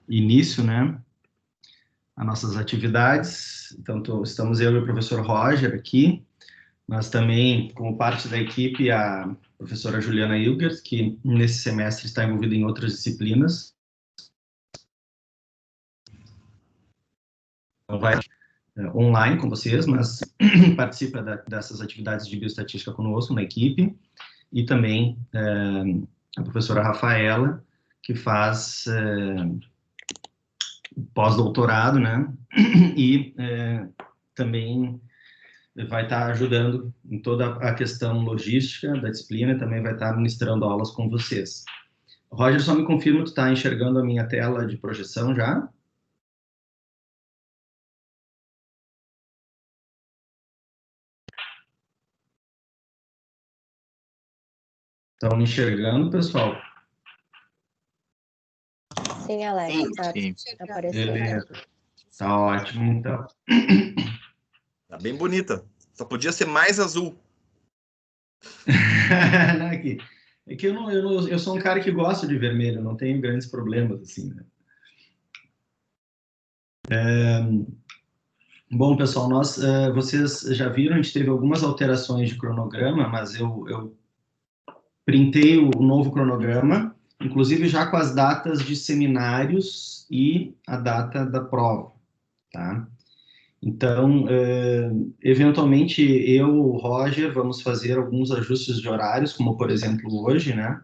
início, né, a nossas atividades. Então, estamos eu e o professor Roger aqui, mas também, como parte da equipe, a professora Juliana Hilgert, que nesse semestre está envolvida em outras disciplinas. Então, vai online com vocês, mas participa dessas atividades de bioestatística conosco na equipe. E também a professora Rafaela, que faz pós-doutorado, né? E também vai estar ajudando em toda a questão logística da disciplina e também vai estar ministrando aulas com vocês. Roger, só me confirma que tu está enxergando a minha tela de projeção já? Estão me enxergando, pessoal? Sim, Alex, tá aparecendo. Beleza. Tá ótimo, então. Tá bem bonita. Só podia ser mais azul. Não, é que eu sou um cara que gosta de vermelho, não tenho grandes problemas, assim, né? Bom, pessoal, vocês já viram, a gente teve algumas alterações de cronograma, mas eu printei o novo cronograma, inclusive já com as datas de seminários e a data da prova, tá? Então, eventualmente, eu, o Roger, vamos fazer alguns ajustes de horários, como, por exemplo, hoje, né?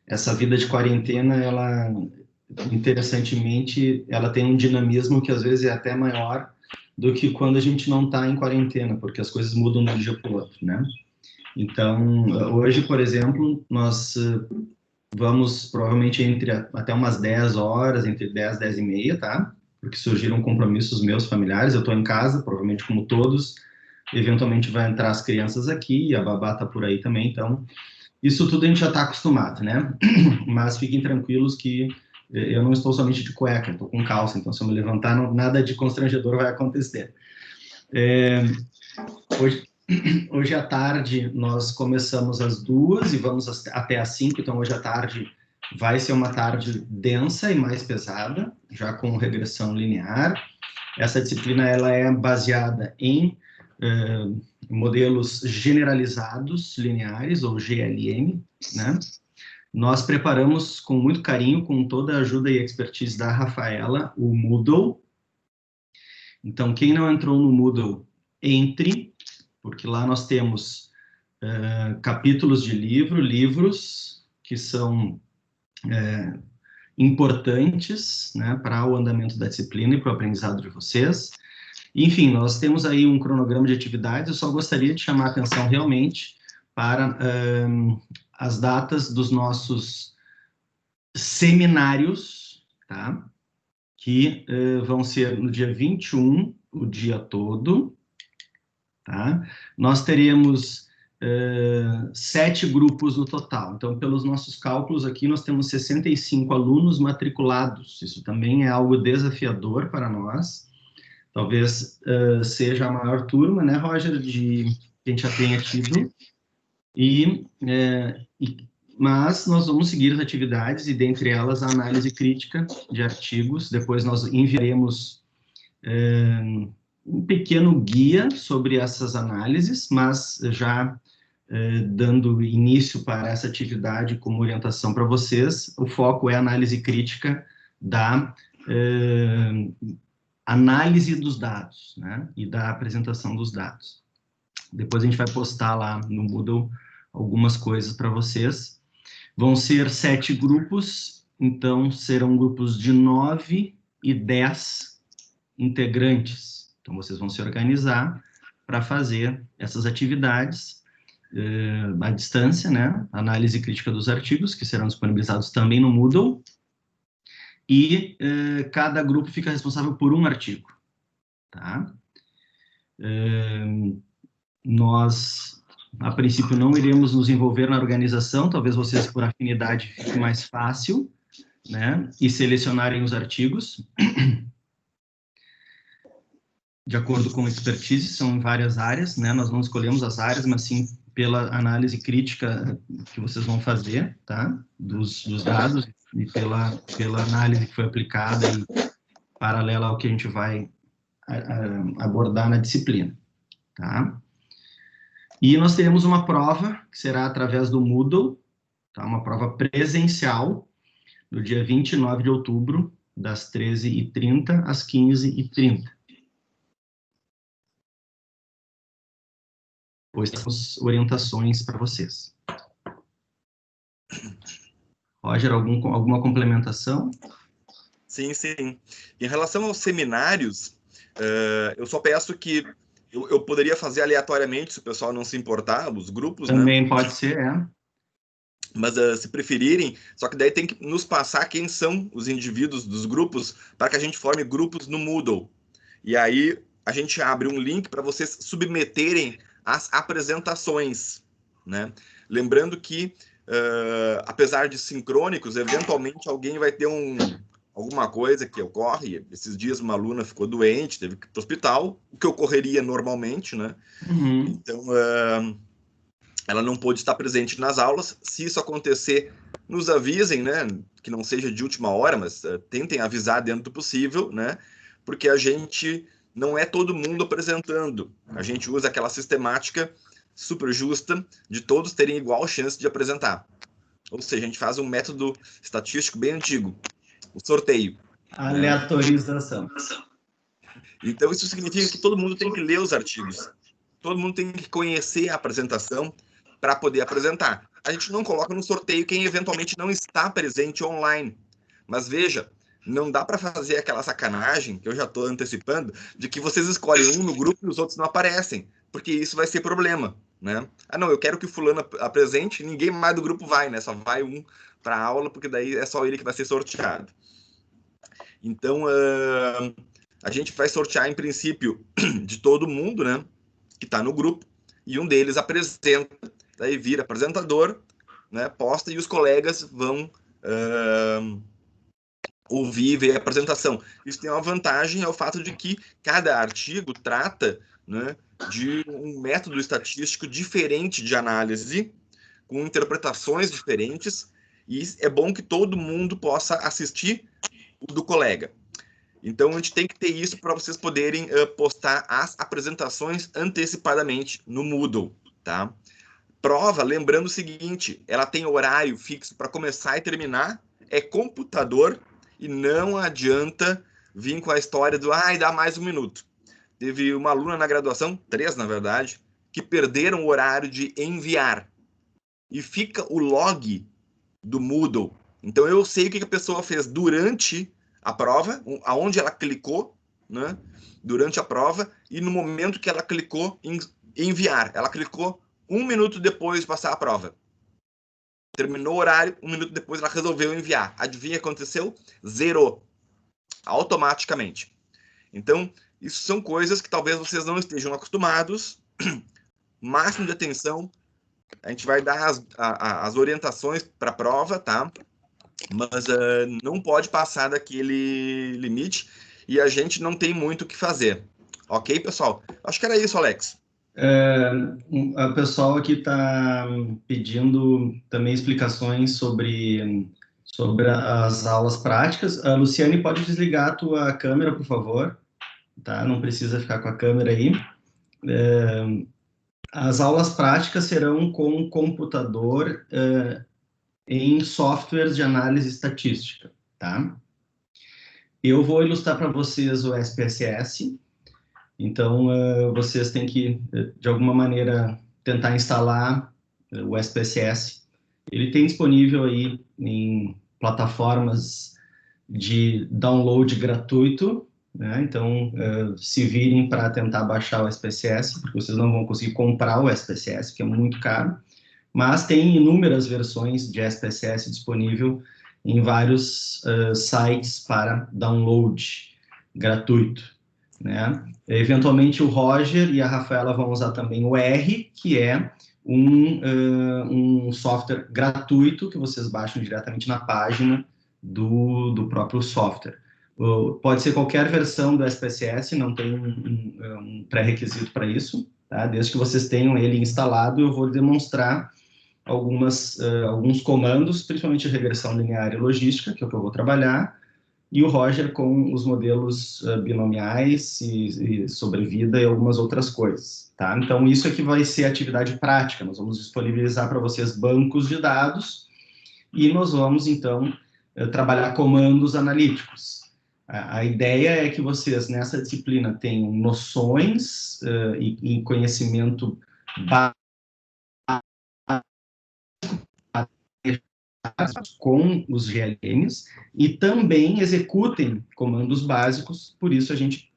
Essa vida de quarentena, ela, interessantemente, ela tem um dinamismo que, às vezes, é até maior do que quando a gente não está em quarentena, porque as coisas mudam de um dia para o outro, né? Então, hoje, por exemplo, nós vamos, provavelmente, até umas 10 horas, entre 10 e 10 e meia, tá? Porque surgiram compromissos meus familiares, eu estou em casa, provavelmente como todos, eventualmente vai entrar as crianças aqui, a babá está por aí também, então isso tudo a gente já está acostumado, né? Mas fiquem tranquilos que eu não estou somente de cueca, estou com calça, então se eu me levantar, nada de constrangedor vai acontecer. Hoje à tarde nós começamos às 2h e vamos até às 5h, então hoje à tarde vai ser uma tarde densa e mais pesada, já com regressão linear. Essa disciplina ela é baseada em modelos generalizados lineares, ou GLM, né? Nós preparamos com muito carinho, com toda a ajuda e expertise da Rafaela, o Moodle. Então, quem não entrou no Moodle, entre, porque lá nós temos capítulos de livros que são importantes, né, para o andamento da disciplina e para o aprendizado de vocês. Enfim, nós temos aí um cronograma de atividades, eu só gostaria de chamar a atenção realmente para as datas dos nossos seminários, tá? Que vão ser no dia 21, o dia todo, tá? Nós teremos 7 grupos no total. Então, pelos nossos cálculos aqui, nós temos 65 alunos matriculados. Isso também é algo desafiador para nós. Talvez seja a maior turma, né, Roger, que a gente já tenha tido. Mas nós vamos seguir as atividades, e dentre elas a análise crítica de artigos. Depois nós enviaremos um pequeno guia sobre essas análises, mas já dando início para essa atividade como orientação para vocês, o foco é a análise crítica da análise dos dados, né, e da apresentação dos dados. Depois a gente vai postar lá no Moodle algumas coisas para vocês. Vão ser 7 grupos, então serão grupos de 9 e 10 integrantes. Então vocês vão se organizar para fazer essas atividades à distância, né? Análise crítica dos artigos, que serão disponibilizados também no Moodle. E cada grupo fica responsável por um artigo, tá? Nós, a princípio, não iremos nos envolver na organização, talvez vocês, por afinidade, fique mais fácil, né? E selecionarem os artigos de acordo com expertise, são em várias áreas, né? Nós não escolhemos as áreas, mas sim pela análise crítica que vocês vão fazer, tá? Dos dados e pela análise que foi aplicada e paralela ao que a gente vai abordar na disciplina, tá? E nós teremos uma prova, que será através do Moodle, tá? Uma prova presencial, no dia 29 de outubro, das 13h30 às 15h30. Depois temos orientações para vocês. Roger, alguma complementação? Sim, sim. Em relação aos seminários, eu só peço que eu poderia fazer aleatoriamente, se o pessoal não se importar, os grupos, Também né? pode ser, é. Mas se preferirem, só que daí tem que nos passar quem são os indivíduos dos grupos para que a gente forme grupos no Moodle. E aí a gente abre um link para vocês submeterem as apresentações, né? Lembrando que, apesar de sincrônicos, eventualmente alguém vai ter alguma coisa que ocorre. Esses dias uma aluna ficou doente, teve que ir para o hospital, o que ocorreria normalmente, né? Uhum. Então, ela não pôde estar presente nas aulas. Se isso acontecer, nos avisem, né? Que não seja de última hora, mas tentem avisar dentro do possível, né? Porque a gente não é todo mundo apresentando. A gente usa aquela sistemática super justa de todos terem igual chance de apresentar. Ou seja, a gente faz um método estatístico bem antigo, o sorteio. Aleatorização. Né? Então, isso significa que todo mundo tem que ler os artigos. Todo mundo tem que conhecer a apresentação para poder apresentar. A gente não coloca no sorteio quem eventualmente não está presente online. Mas veja, não dá para fazer aquela sacanagem, que eu já estou antecipando, de que vocês escolhem um no grupo e os outros não aparecem, porque isso vai ser problema, né? Ah, não, eu quero que o fulano apresente, ninguém mais do grupo vai, né? Só vai um para a aula, porque daí é só ele que vai ser sorteado. Então, a gente vai sortear, em princípio, de todo mundo, né? Que está no grupo, e um deles apresenta, daí vira apresentador, né? Posta, e os colegas vão ouvir e ver a apresentação. Isso tem uma vantagem, é o fato de que cada artigo trata, né, de um método estatístico diferente de análise, com interpretações diferentes, e é bom que todo mundo possa assistir o do colega. Então, a gente tem que ter isso para vocês poderem postar as apresentações antecipadamente no Moodle, tá? Prova, lembrando o seguinte, ela tem horário fixo para começar e terminar, é computador, e não adianta vir com a história do dá mais um minuto. Teve uma aluna na graduação, 3 na verdade, que perderam o horário de enviar. E fica o log do Moodle. Então eu sei o que a pessoa fez durante a prova, aonde ela clicou, né, durante a prova, e no momento que ela clicou em enviar. Ela clicou 1 minuto depois de passar a prova. Terminou o horário, 1 minuto depois ela resolveu enviar. Adivinha o que aconteceu? Zerou. Automaticamente. Então, isso são coisas que talvez vocês não estejam acostumados. Máximo de atenção. A gente vai dar as orientações para a prova, tá? Mas não pode passar daquele limite e a gente não tem muito o que fazer. Ok, pessoal? Acho que era isso, Alex. O pessoal aqui está pedindo também explicações sobre as aulas práticas. A Luciane, pode desligar a tua câmera, por favor? Tá? Não precisa ficar com a câmera aí. As aulas práticas serão com computador em softwares de análise estatística, tá? Eu vou ilustrar para vocês o SPSS. Então, vocês têm que, de alguma maneira, tentar instalar o SPSS. Ele tem disponível aí em plataformas de download gratuito, né? Então, se virem para tentar baixar o SPSS, porque vocês não vão conseguir comprar o SPSS, que é muito caro, mas tem inúmeras versões de SPSS disponível em vários sites para download gratuito, né? Eventualmente o Roger e a Rafaela vão usar também o R, que é um software gratuito que vocês baixam diretamente na página do próprio software. Pode ser qualquer versão do SPSS, não tem um pré-requisito para isso, tá? Desde que vocês tenham ele instalado, eu vou demonstrar alguns comandos, principalmente regressão linear e logística, que é o que eu vou trabalhar, e o Roger com os modelos binomiais e sobrevida e algumas outras coisas, tá? Então, isso aqui vai ser atividade prática. Nós vamos disponibilizar para vocês bancos de dados e nós vamos, então, trabalhar comandos analíticos. A ideia é que vocês, nessa disciplina, tenham noções e conhecimento básico com os GLMs e também executem comandos básicos, por isso a gente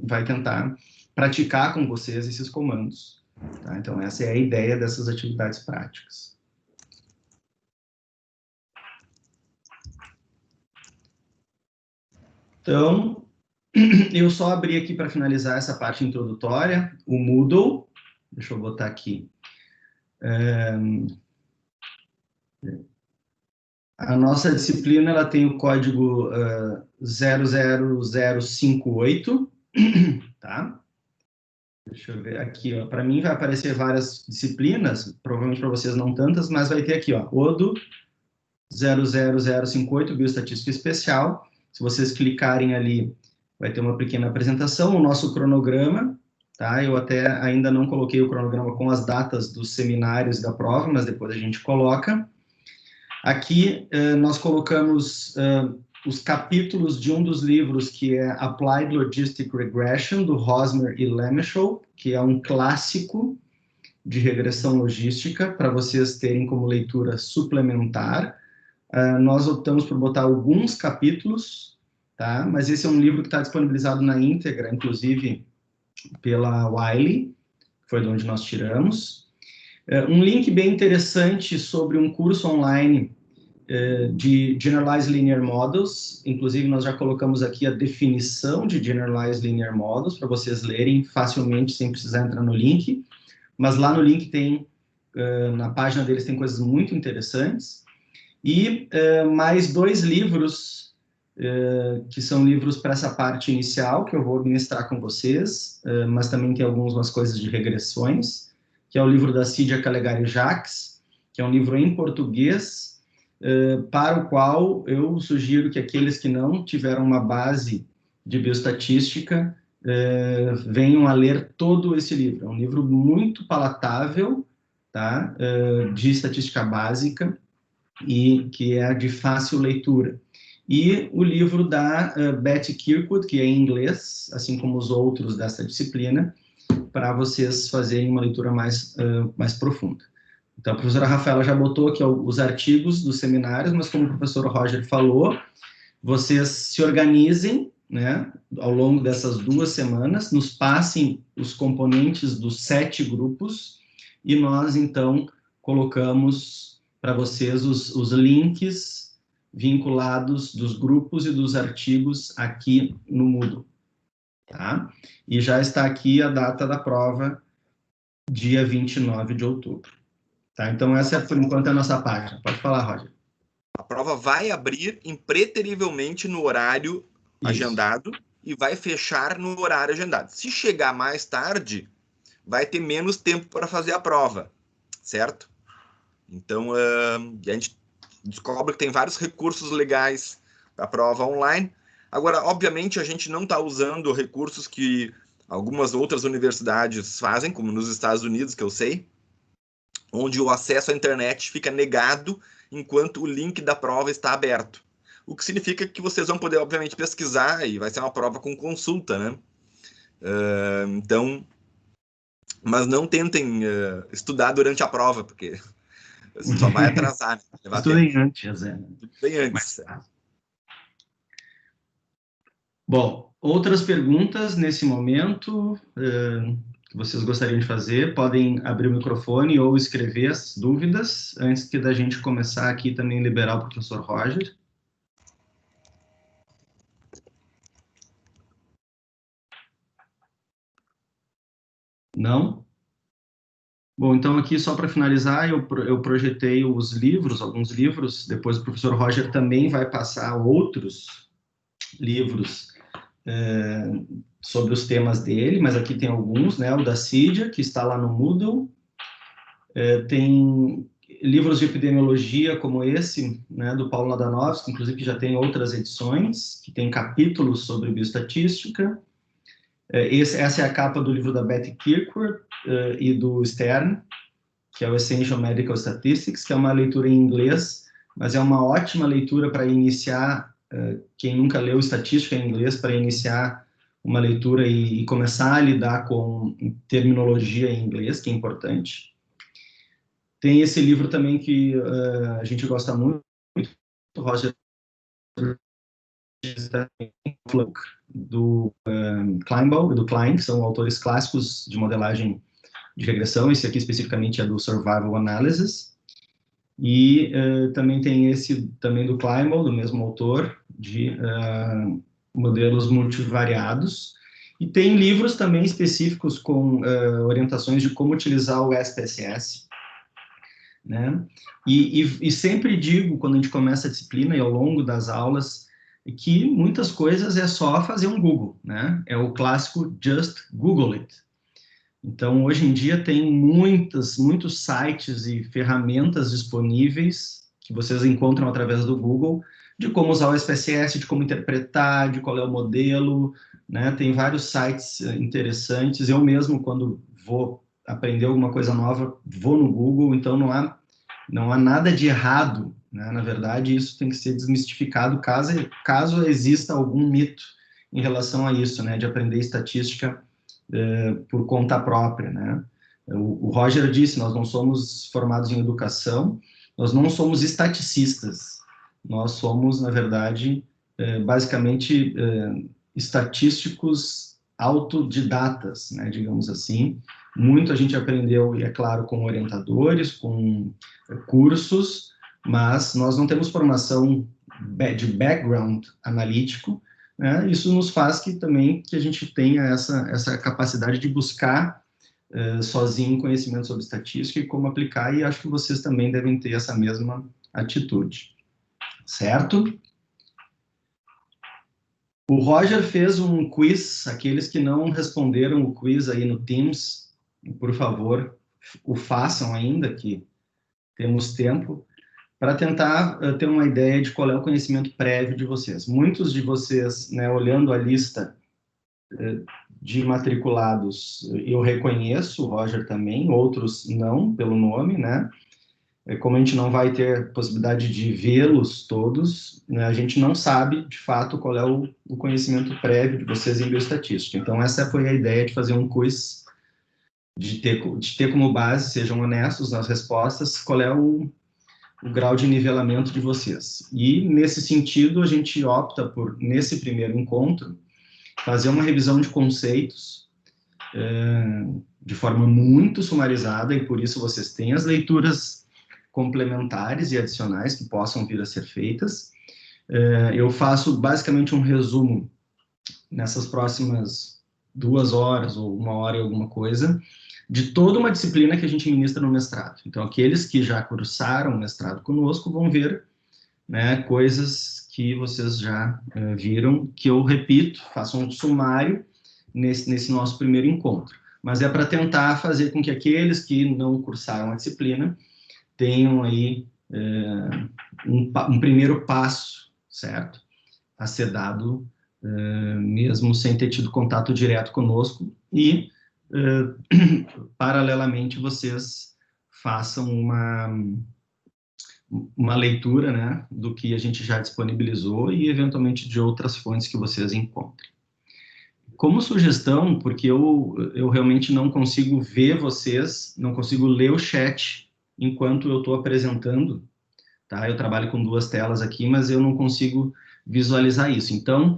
vai tentar praticar com vocês esses comandos. Tá? Então, essa é a ideia dessas atividades práticas. Então, eu só abri aqui para finalizar essa parte introdutória, o Moodle. Deixa eu botar aqui. A nossa disciplina ela tem o código 00058, tá? Deixa eu ver aqui, ó. Para mim vai aparecer várias disciplinas, provavelmente para vocês não tantas, mas vai ter aqui, ó, ODO 00058, Bioestatística Especial. Se vocês clicarem ali, vai ter uma pequena apresentação, o nosso cronograma, tá? Eu até ainda não coloquei o cronograma com as datas dos seminários da prova, mas depois a gente coloca. Aqui nós colocamos os capítulos de um dos livros que é Applied Logistic Regression, do Rosmer e Lemeshow, que é um clássico de regressão logística, para vocês terem como leitura suplementar. Nós optamos por botar alguns capítulos, tá? Mas esse é um livro que está disponibilizado na íntegra, inclusive pela Wiley, que foi de onde nós tiramos. Um link bem interessante sobre um curso online de Generalized Linear Models, inclusive nós já colocamos aqui a definição de Generalized Linear Models, para vocês lerem facilmente, sem precisar entrar no link, mas lá no link tem, na página deles tem coisas muito interessantes, e mais 2 livros, que são livros para essa parte inicial, que eu vou ministrar com vocês, mas também tem algumas coisas de regressões, que é o livro da Cídia Calegari Jacques, que é um livro em português, para o qual eu sugiro que aqueles que não tiveram uma base de bioestatística venham a ler todo esse livro. É um livro muito palatável, tá? De estatística básica e que é de fácil leitura. E o livro da Betty Kirkwood, que é em inglês, assim como os outros dessa disciplina, para vocês fazerem uma leitura mais profunda. Então, a professora Rafaela já botou aqui os artigos dos seminários, mas como o professor Roger falou, vocês se organizem, né, ao longo dessas 2 semanas, nos passem os componentes dos 7 grupos e nós, então, colocamos para vocês os links vinculados dos grupos e dos artigos aqui no Moodle, tá? E já está aqui a data da prova, dia 29 de outubro. Tá, então essa é, por enquanto, a nossa página. Pode falar, Roger. A prova vai abrir impreterivelmente no horário agendado e vai fechar no horário agendado. Se chegar mais tarde, vai ter menos tempo para fazer a prova, certo? Então, a gente descobre que tem vários recursos legais para a prova online. Agora, obviamente, a gente não está usando recursos que algumas outras universidades fazem, como nos Estados Unidos, que eu sei, onde o acesso à internet fica negado enquanto o link da prova está aberto. O que significa que vocês vão poder, obviamente, pesquisar e vai ser uma prova com consulta, né? Então, mas não tentem estudar durante a prova, porque só vai atrasar. Né? Estudem antes, Bem antes. Bom, outras perguntas nesse momento que vocês gostariam de fazer, podem abrir o microfone ou escrever as dúvidas, antes da gente começar aqui também liberar o professor Roger. Não? Bom, então aqui só para finalizar, eu projetei os livros, alguns livros, depois o professor Roger também vai passar outros livros sobre os temas dele, mas aqui tem alguns, né? O da Cídia, que está lá no Moodle. livros de epidemiologia como esse, né, do Paulo Ladanovski, inclusive já tem outras edições, que tem capítulos sobre bioestatística. Essa é a capa do livro da Betty Kirkwood e do Stern, que é o Essential Medical Statistics, que é uma leitura em inglês, mas é uma ótima leitura para iniciar, quem nunca leu estatística em inglês, para iniciar uma leitura e começar a lidar com terminologia em inglês, que é importante. Tem esse livro também que a gente gosta muito, do Roger do Kleinbaum e do Klein, que são autores clássicos de modelagem de regressão. Esse aqui especificamente é do Survival Analysis. E também tem esse também do Kleinbaum, do mesmo autor, de modelos multivariados. E tem livros também específicos com orientações de como utilizar o SPSS, né? E sempre digo, quando a gente começa a disciplina e ao longo das aulas, que muitas coisas é só fazer um Google, né? É o clássico just Google it. Então, hoje em dia tem muitos sites e ferramentas disponíveis que vocês encontram através do Google, de como usar o SPSS, de como interpretar, de qual é o modelo, né? Tem vários sites interessantes. Eu mesmo, quando vou aprender alguma coisa nova, vou no Google, então não há nada de errado, né? Na verdade, isso tem que ser desmistificado caso exista algum mito em relação a isso, né? De aprender estatística por conta própria, né? O Roger disse, nós não somos formados em educação, nós não somos estaticistas, nós somos, na verdade, basicamente estatísticos autodidatas, né, digamos assim. Muito a gente aprendeu, e é claro, com orientadores, com cursos, mas nós não temos formação de background analítico, né? Isso nos faz que a gente tenha essa capacidade de buscar sozinho conhecimento sobre estatística e como aplicar, e acho que vocês também devem ter essa mesma atitude, certo? O Roger fez um quiz, aqueles que não responderam o quiz aí no Teams, por favor, o façam ainda, que temos tempo, para tentar ter uma ideia de qual é o conhecimento prévio de vocês. Muitos de vocês, né, olhando a lista de matriculados, eu reconheço, o Roger também, outros não, pelo nome, né? Como a gente não vai ter possibilidade de vê-los todos, né, a gente não sabe, de fato, qual é o conhecimento prévio de vocês em bioestatística. Então, essa foi a ideia de fazer um quiz, de ter como base, sejam honestos nas respostas, qual é o grau de nivelamento de vocês. E, nesse sentido, a gente opta por, nesse primeiro encontro, fazer uma revisão de conceitos de forma muito sumarizada, e por isso vocês têm as leituras complementares e adicionais que possam vir a ser feitas. Eu faço basicamente um resumo nessas próximas 2 horas ou 1 hora e alguma coisa, de toda uma disciplina que a gente ministra no mestrado. Então, aqueles que já cursaram o mestrado conosco vão ver, né, coisas que vocês já viram, que eu repito, faço um sumário nesse nosso primeiro encontro. Mas é para tentar fazer com que aqueles que não cursaram a disciplina tenham aí um primeiro passo, certo? A ser dado, mesmo sem ter tido contato direto conosco, e, paralelamente, vocês façam uma leitura, né, do que a gente já disponibilizou e, eventualmente, de outras fontes que vocês encontrem. Como sugestão, porque eu realmente não consigo ver vocês, não consigo ler o chat enquanto eu estou apresentando, tá? Eu trabalho com 2 telas aqui, mas eu não consigo visualizar isso. Então,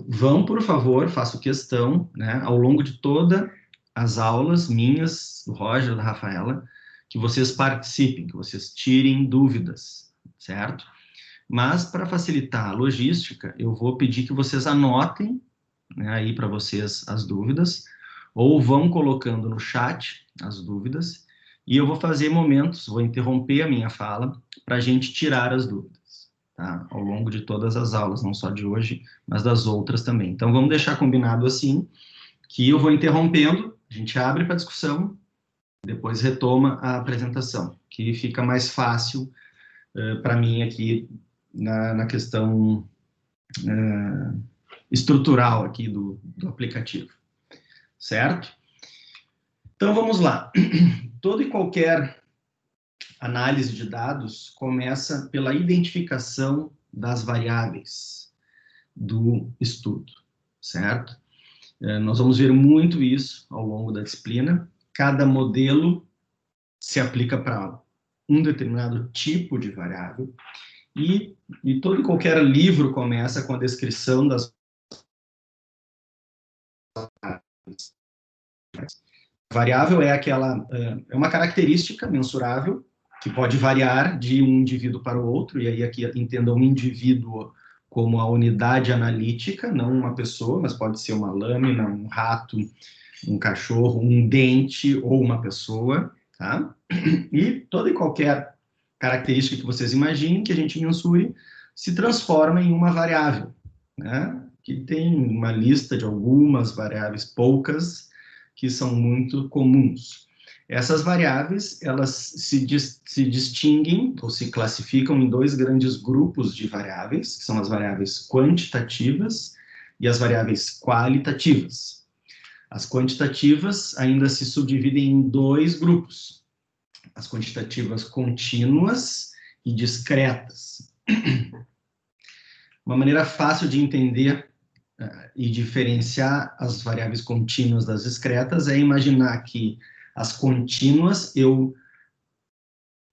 vão, por favor, faço questão, né, ao longo de todas as aulas minhas, do Roger, da Rafaela, que vocês participem, que vocês tirem dúvidas, certo? Mas, para facilitar a logística, eu vou pedir que vocês anotem, né, aí para vocês as dúvidas, ou vão colocando no chat as dúvidas, e eu vou fazer momentos, vou interromper a minha fala para a gente tirar as dúvidas, tá? Ao longo de todas as aulas, não só de hoje, mas das outras também. Então, vamos deixar combinado assim, que eu vou interrompendo, a gente abre para discussão, Depois retoma a apresentação, que fica mais fácil para mim aqui na questão estrutural aqui do aplicativo, certo? Então, vamos lá. Toda e qualquer análise de dados começa pela identificação das variáveis do estudo, certo? Nós vamos ver muito isso ao longo da disciplina. Cada modelo se aplica para um determinado tipo de variável e todo e qualquer livro começa com a descrição das variáveis. A variável é é uma característica mensurável que pode variar de um indivíduo para o outro, e aí aqui entenda um indivíduo como a unidade analítica, não uma pessoa, mas pode ser uma lâmina, um rato, um cachorro, um dente ou uma pessoa, tá? E toda e qualquer característica que vocês imaginem que a gente mensure se transforma em uma variável, né? Que tem uma lista de algumas variáveis, poucas, que são muito comuns. Essas variáveis, elas se distinguem ou se classificam em dois grandes grupos de variáveis, que são as variáveis quantitativas e as variáveis qualitativas. As quantitativas ainda se subdividem em dois grupos, as quantitativas contínuas e discretas. Uma maneira fácil de entender e diferenciar as variáveis contínuas das discretas é imaginar que as contínuas eu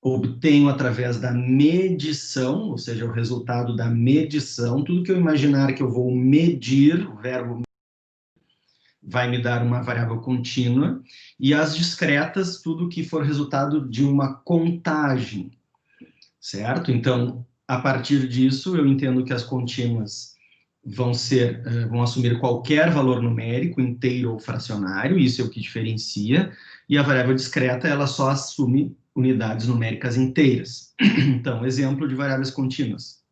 obtenho através da medição, ou seja, o resultado da medição, tudo que eu imaginar que eu vou medir, o verbo vai me dar uma variável contínua, e as discretas, tudo que for resultado de uma contagem, certo? Então, a partir disso, eu entendo que as contínuas vão assumir qualquer valor numérico, inteiro ou fracionário, isso é o que diferencia, e a variável discreta, ela só assume unidades numéricas inteiras. Então, exemplo de variáveis contínuas: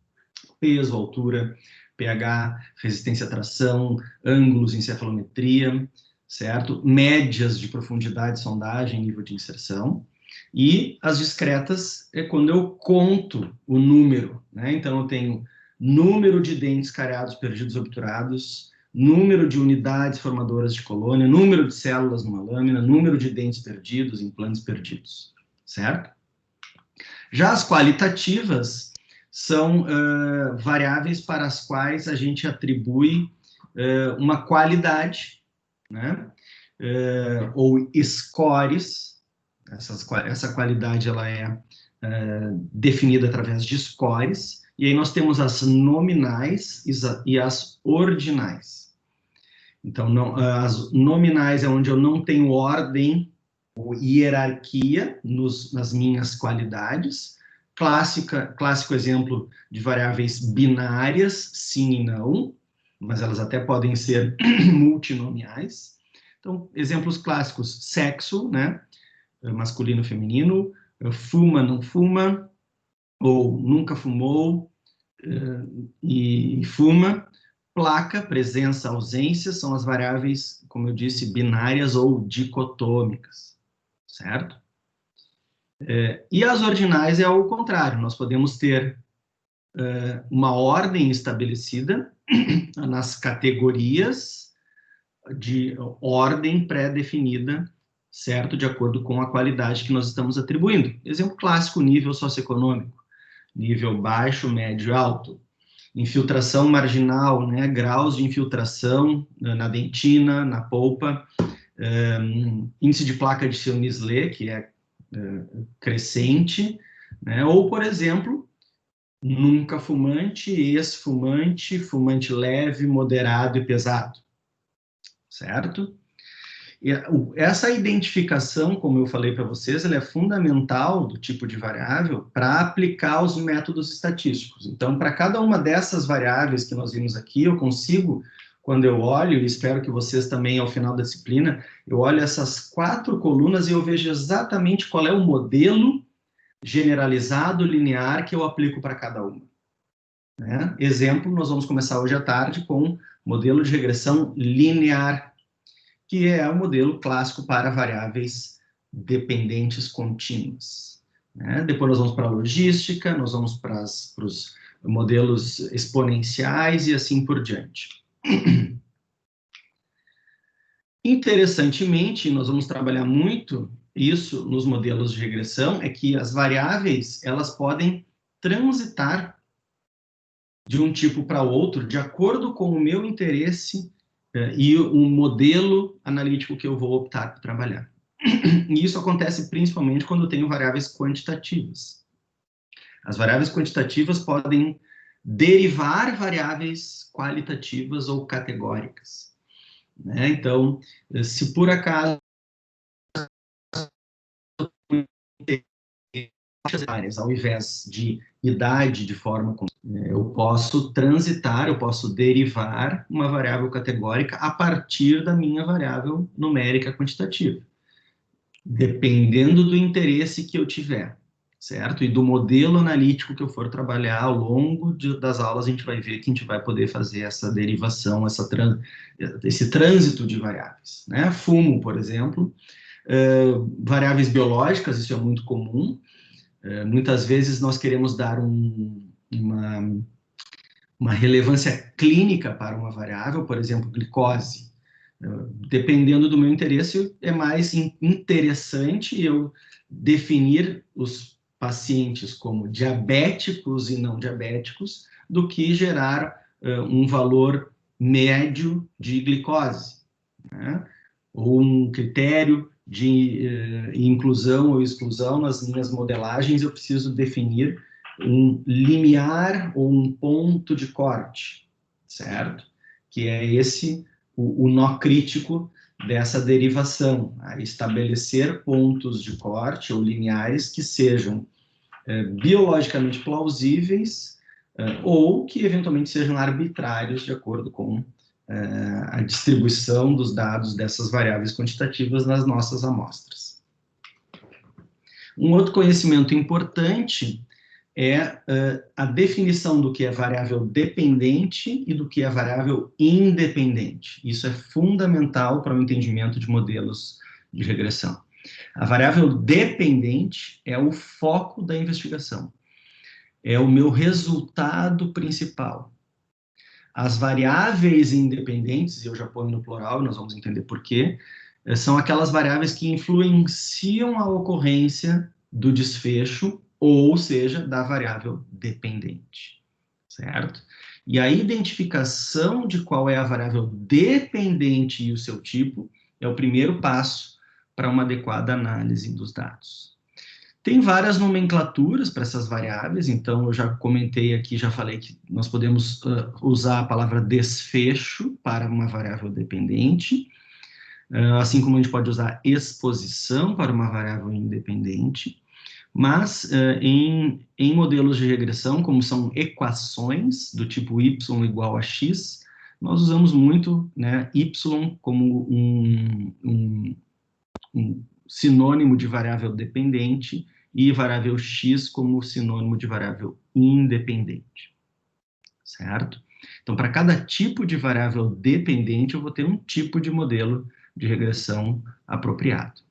peso, altura, pH, resistência à tração, ângulos, encefalometria, certo? Médias de profundidade, sondagem, nível de inserção. E as discretas é quando eu conto o número, né? Então, eu tenho número de dentes cariados, perdidos, obturados, número de unidades formadoras de colônia, número de células numa lâmina, número de dentes perdidos, implantes perdidos, certo? Já as qualitativas são variáveis para as quais a gente atribui uma qualidade, né? Ou scores. Essa qualidade ela é definida através de scores, e aí nós temos as nominais e as ordinais. Então, as nominais é onde eu não tenho ordem ou hierarquia nas minhas qualidades. Clássico exemplo de variáveis binárias, sim e não, mas elas até podem ser multinomiais. Então, exemplos clássicos: sexo, né? Masculino, feminino, fuma, não fuma, ou nunca fumou e fuma. Placa, presença, ausência, são as variáveis, como eu disse, binárias ou dicotômicas, certo? E as ordinais é ao contrário, nós podemos ter uma ordem estabelecida nas categorias de ordem pré-definida, certo? De acordo com a qualidade que nós estamos atribuindo. Exemplo clássico: nível socioeconômico, nível baixo, médio, alto. Infiltração marginal, né? Graus de infiltração na dentina, na polpa, índice de placa de Sill-Mislé, que é crescente, né? Ou, por exemplo, nunca fumante, ex-fumante, fumante leve, moderado e pesado, certo? E essa identificação, como eu falei para vocês, ela é fundamental do tipo de variável para aplicar os métodos estatísticos. Então, para cada uma dessas variáveis que nós vimos aqui, eu consigo, quando eu olho, e espero que vocês também, ao final da disciplina, eu olho essas 4 colunas e eu vejo exatamente qual é o modelo generalizado, linear, que eu aplico para cada uma, né? Exemplo, nós vamos começar hoje à tarde com modelo de regressão linear, que é o modelo clássico para variáveis dependentes contínuas. Né? Depois nós vamos para a logística, nós vamos para os modelos exponenciais e assim por diante. Interessantemente, nós vamos trabalhar muito isso nos modelos de regressão, é que as variáveis, elas podem transitar de um tipo para outro, de acordo com o meu interesse e o modelo analítico que eu vou optar por trabalhar. E isso acontece principalmente quando eu tenho variáveis quantitativas. As variáveis quantitativas podem derivar variáveis qualitativas ou categóricas. Né? Então, se por acaso áreas, ao invés de idade de forma eu posso transitar, eu posso derivar uma variável categórica a partir da minha variável numérica quantitativa, dependendo do interesse que eu tiver, certo? E do modelo analítico que eu for trabalhar ao longo das aulas, a gente vai ver que a gente vai poder fazer essa derivação, esse trânsito de variáveis, né? Fumo, por exemplo, variáveis biológicas, isso é muito comum. Muitas vezes nós queremos dar uma relevância clínica para uma variável, por exemplo, glicose. Dependendo do meu interesse, é mais interessante eu definir os pacientes como diabéticos e não diabéticos do que gerar um valor médio de glicose, né? Ou um critério de inclusão ou exclusão nas minhas modelagens, eu preciso definir um limiar ou um ponto de corte, certo? Que é esse o nó crítico dessa derivação, a estabelecer pontos de corte ou limiares que sejam biologicamente plausíveis ou que eventualmente sejam arbitrários de acordo com a distribuição dos dados dessas variáveis quantitativas nas nossas amostras. Um outro conhecimento importante é a definição do que é variável dependente e do que é variável independente. Isso é fundamental para o entendimento de modelos de regressão. A variável dependente é o foco da investigação, é o meu resultado principal. As variáveis independentes, e eu já ponho no plural, nós vamos entender por quê, são aquelas variáveis que influenciam a ocorrência do desfecho, ou seja, da variável dependente, certo? E a identificação de qual é a variável dependente e o seu tipo é o primeiro passo para uma adequada análise dos dados. Tem várias nomenclaturas para essas variáveis, então eu já comentei aqui, já falei que nós podemos usar a palavra desfecho para uma variável dependente, assim como a gente pode usar exposição para uma variável independente, mas em modelos de regressão, como são equações do tipo y igual a x, nós usamos muito, né, y como um sinônimo de variável dependente e variável x como sinônimo de variável independente, certo? Então, para cada tipo de variável dependente, eu vou ter um tipo de modelo de regressão apropriado.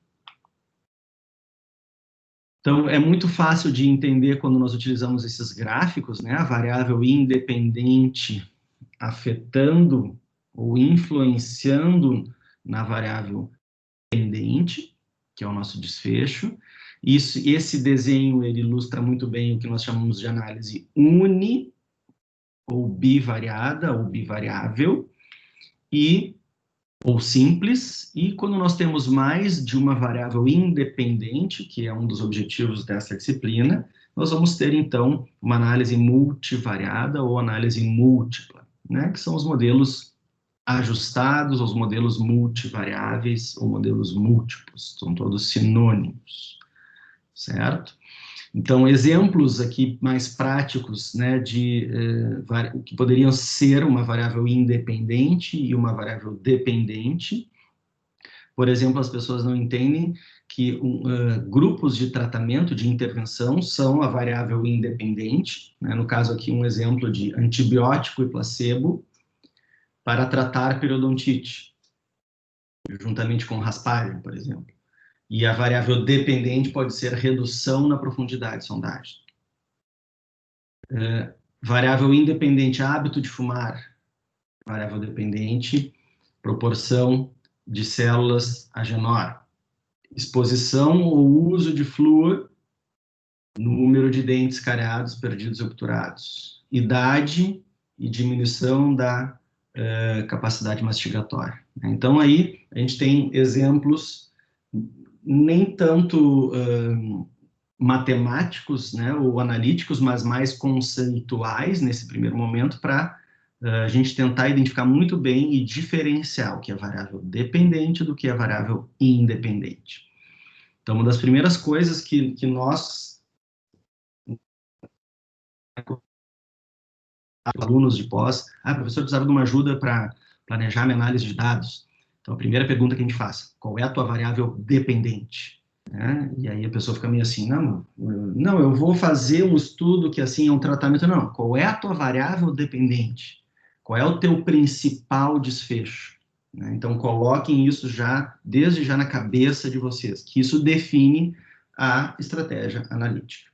Então, é muito fácil de entender quando nós utilizamos esses gráficos, né? A variável independente afetando ou influenciando na variável dependente, que é o nosso desfecho. Esse desenho, ele ilustra muito bem o que nós chamamos de análise uni, ou bivariada, ou bivariável, ou simples, e quando nós temos mais de uma variável independente, que é um dos objetivos dessa disciplina, nós vamos ter, então, uma análise multivariada ou análise múltipla, né, que são os modelos ajustados aos modelos multivariáveis ou modelos múltiplos, são todos sinônimos, certo? Então, exemplos aqui mais práticos, né, de que poderiam ser uma variável independente e uma variável dependente. Por exemplo, as pessoas não entendem que grupos de tratamento, de intervenção, são a variável independente, né, no caso aqui um exemplo de antibiótico e placebo, para tratar periodontite, juntamente com raspagem, por exemplo. E a variável dependente pode ser redução na profundidade de sondagem. Variável independente, hábito de fumar. Variável dependente, proporção de células a genor. Exposição ou uso de flúor, número de dentes cariados, perdidos e obturados. Idade e diminuição da capacidade mastigatória. Então, aí, a gente tem exemplos nem tanto matemáticos, né, ou analíticos, mas mais conceituais nesse primeiro momento, para a gente tentar identificar muito bem e diferenciar o que é variável dependente do que é variável independente. Então, uma das primeiras coisas que nós, alunos de pós, professor, precisava de uma ajuda para planejar minha análise de dados. Então, a primeira pergunta que a gente faz, qual é a tua variável dependente? E aí a pessoa fica meio assim, não, eu vou fazer um estudo que assim é um tratamento. Não, qual é a tua variável dependente? Qual é o teu principal desfecho? Então, coloquem isso desde já na cabeça de vocês, que isso define a estratégia analítica.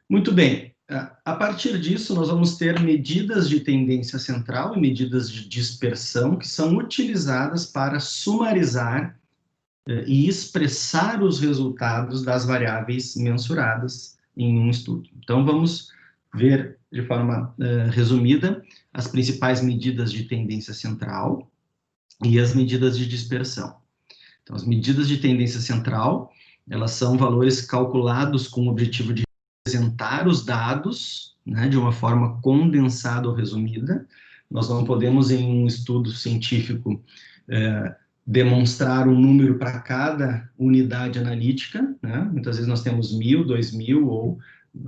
Muito bem, a partir disso nós vamos ter medidas de tendência central e medidas de dispersão que são utilizadas para sumarizar e expressar os resultados das variáveis mensuradas em um estudo. Então, vamos ver de forma resumida as principais medidas de tendência central e as medidas de dispersão. Então, as medidas de tendência central, elas são valores calculados com o objetivo de apresentar os dados, né, de uma forma condensada ou resumida. Nós não podemos, em um estudo científico, demonstrar um número para cada unidade analítica, né? Muitas vezes nós temos 1.000, 2.000 ou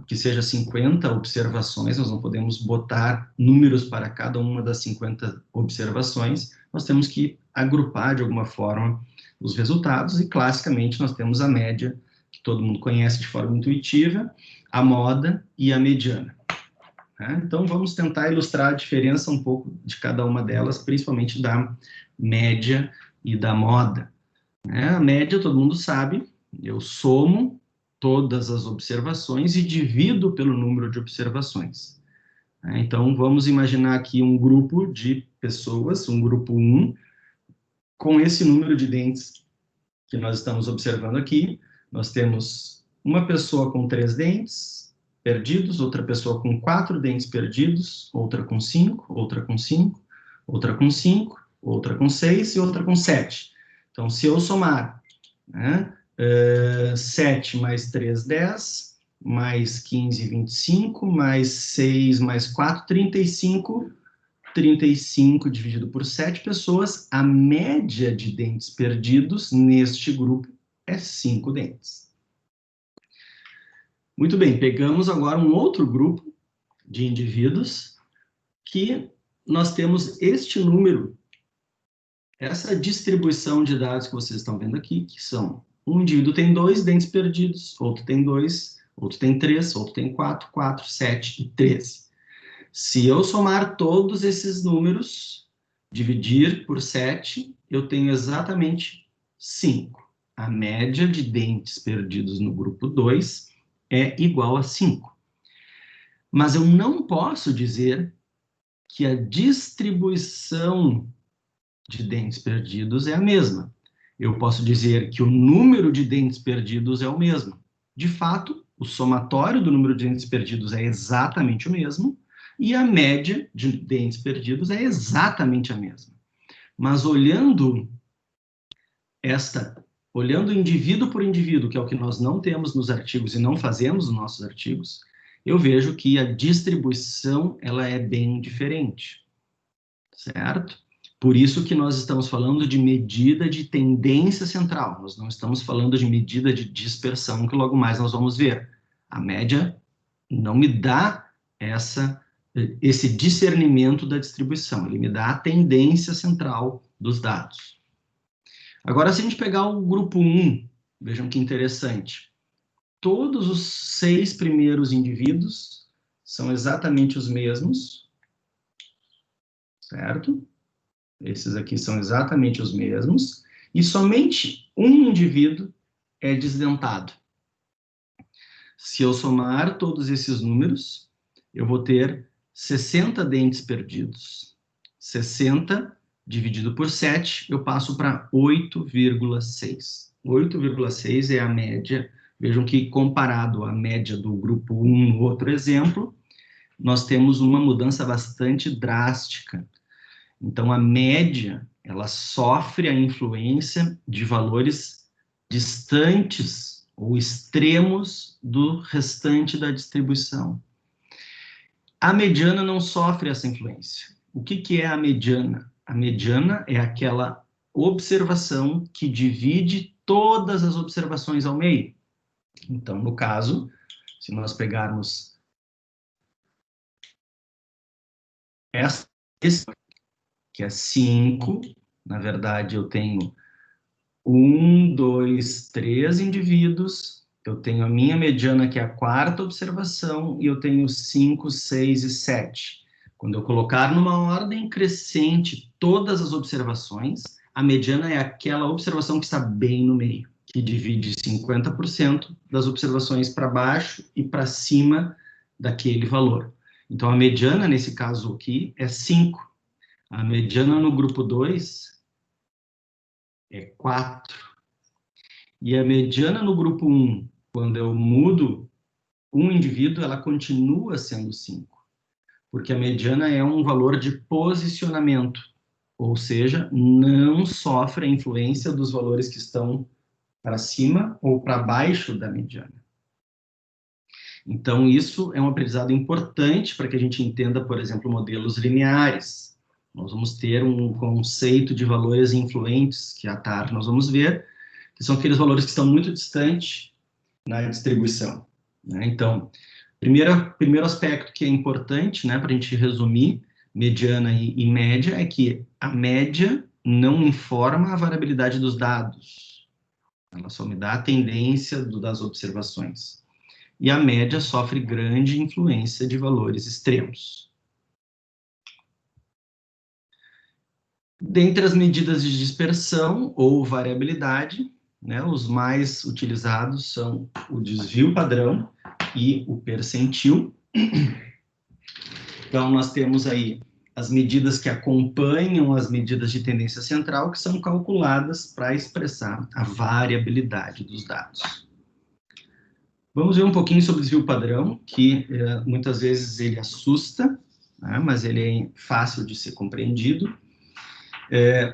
que seja 50 observações, nós não podemos botar números para cada uma das 50 observações, nós temos que agrupar de alguma forma os resultados e, classicamente, nós temos a média, que todo mundo conhece de forma intuitiva, a moda e a mediana. Então, vamos tentar ilustrar a diferença um pouco de cada uma delas, principalmente da média e da moda. A média, todo mundo sabe, eu somo todas as observações e divido pelo número de observações. Então, vamos imaginar aqui um grupo de pessoas, um grupo 1, com esse número de dentes que nós estamos observando aqui. Nós temos uma pessoa com 3 dentes perdidos, outra pessoa com 4 dentes perdidos, outra com 5, outra com 5, outra com 5, outra com 6 e outra com 7. Então, se eu somar 7 mais 3, 10, mais 15, 25, mais 6, mais 4, 35. 35 dividido por 7 pessoas, a média de dentes perdidos neste grupo é 5 dentes. Muito bem, pegamos agora um outro grupo de indivíduos que nós temos este número, essa distribuição de dados que vocês estão vendo aqui, que são, um indivíduo tem 2 dentes perdidos, outro tem 2, outro tem 3, outro tem 4, 4, 7 e 13. Se eu somar todos esses números, dividir por 7, eu tenho exatamente 5. A média de dentes perdidos no grupo 2 é igual a 5. Mas eu não posso dizer que a distribuição de dentes perdidos é a mesma. Eu posso dizer que o número de dentes perdidos é o mesmo. De fato, o somatório do número de dentes perdidos é exatamente o mesmo, e a média de dentes perdidos é exatamente a mesma. Mas olhando indivíduo por indivíduo, que é o que nós não temos nos artigos e não fazemos nos nossos artigos, eu vejo que a distribuição ela é bem diferente, certo? Por isso que nós estamos falando de medida de tendência central, nós não estamos falando de medida de dispersão, que logo mais nós vamos ver. A média não me dá esse discernimento da distribuição, ele me dá a tendência central dos dados. Agora, se a gente pegar o grupo 1, vejam que interessante, todos os 6 primeiros indivíduos são exatamente os mesmos, certo? Esses aqui são exatamente os mesmos, e somente um indivíduo é desdentado. Se eu somar todos esses números, eu vou ter 60 dentes perdidos. 60 dividido por 7, eu passo para 8,6. 8,6 é a média. Vejam que, comparado à média do grupo 1 no outro exemplo, nós temos uma mudança bastante drástica. Então, a média, ela sofre a influência de valores distantes ou extremos do restante da distribuição. A mediana não sofre essa influência. O que é a mediana? A mediana é aquela observação que divide todas as observações ao meio. Então, no caso, se nós pegarmos esse, que é 5, na verdade eu tenho 1, 2, 3 indivíduos, eu tenho a minha mediana, que é a quarta observação, e eu tenho 5, 6 e 7. Quando eu colocar numa ordem crescente todas as observações, a mediana é aquela observação que está bem no meio, que divide 50% das observações para baixo e para cima daquele valor. Então, a mediana, nesse caso aqui, é 5. A mediana no grupo 2 é 4. E a mediana no grupo 1, quando eu mudo um indivíduo, ela continua sendo 5. Porque a mediana é um valor de posicionamento, ou seja, não sofre a influência dos valores que estão para cima ou para baixo da mediana. Então, isso é um aprendizado importante para que a gente entenda, por exemplo, modelos lineares. Nós vamos ter um conceito de valores influentes, que à tarde nós vamos ver, que são aqueles valores que estão muito distantes na distribuição, né? Então, primeiro aspecto que é importante, né, para a gente resumir mediana e média, é que a média não informa a variabilidade dos dados, ela só me dá a tendência das observações. E a média sofre grande influência de valores extremos. Dentre as medidas de dispersão ou variabilidade, né, os mais utilizados são o desvio padrão e o percentil. Então, nós temos aí as medidas que acompanham as medidas de tendência central, que são calculadas para expressar a variabilidade dos dados. Vamos ver um pouquinho sobre o desvio padrão, que muitas vezes ele assusta, né, mas ele é fácil de ser compreendido.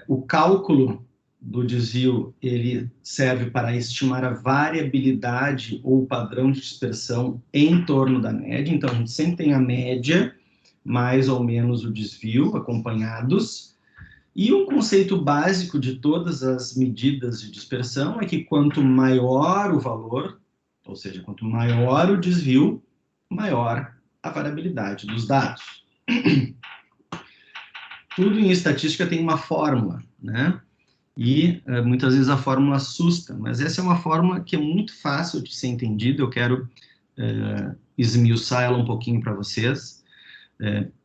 O cálculo do desvio, ele serve para estimar a variabilidade ou padrão de dispersão em torno da média. Então, a gente sempre tem a média, mais ou menos o desvio, acompanhados. E um conceito básico de todas as medidas de dispersão é que quanto maior o valor, ou seja, quanto maior o desvio, maior a variabilidade dos dados. Tudo em estatística tem uma fórmula, né? E muitas vezes a fórmula assusta, mas essa é uma fórmula que é muito fácil de ser entendida. Eu quero esmiuçar ela um pouquinho para vocês,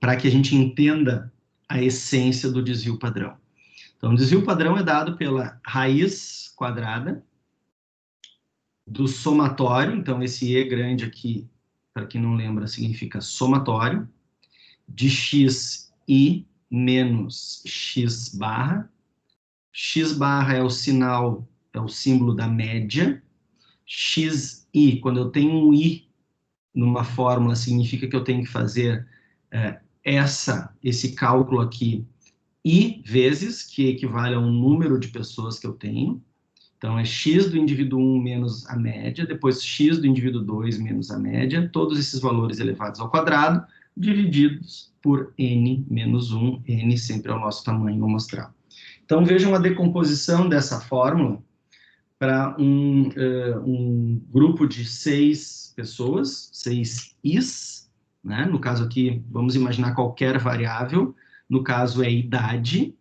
para que a gente entenda a essência do desvio padrão. Então, o desvio padrão é dado pela raiz quadrada do somatório. Então, esse E grande aqui, para quem não lembra, significa somatório, de xi menos x barra. X barra é o sinal, é o símbolo da média. Xi, quando eu tenho um i numa fórmula, significa que eu tenho que fazer esse cálculo aqui i vezes, que equivale a um número de pessoas que eu tenho. Então, é x do indivíduo 1 menos a média, depois x do indivíduo 2 menos a média, todos esses valores elevados ao quadrado, divididos por n menos 1, n sempre é o nosso tamanho amostral. Então, vejam a decomposição dessa fórmula para um grupo de 6 pessoas, 6 is, né? No caso aqui, vamos imaginar qualquer variável, no caso é idade.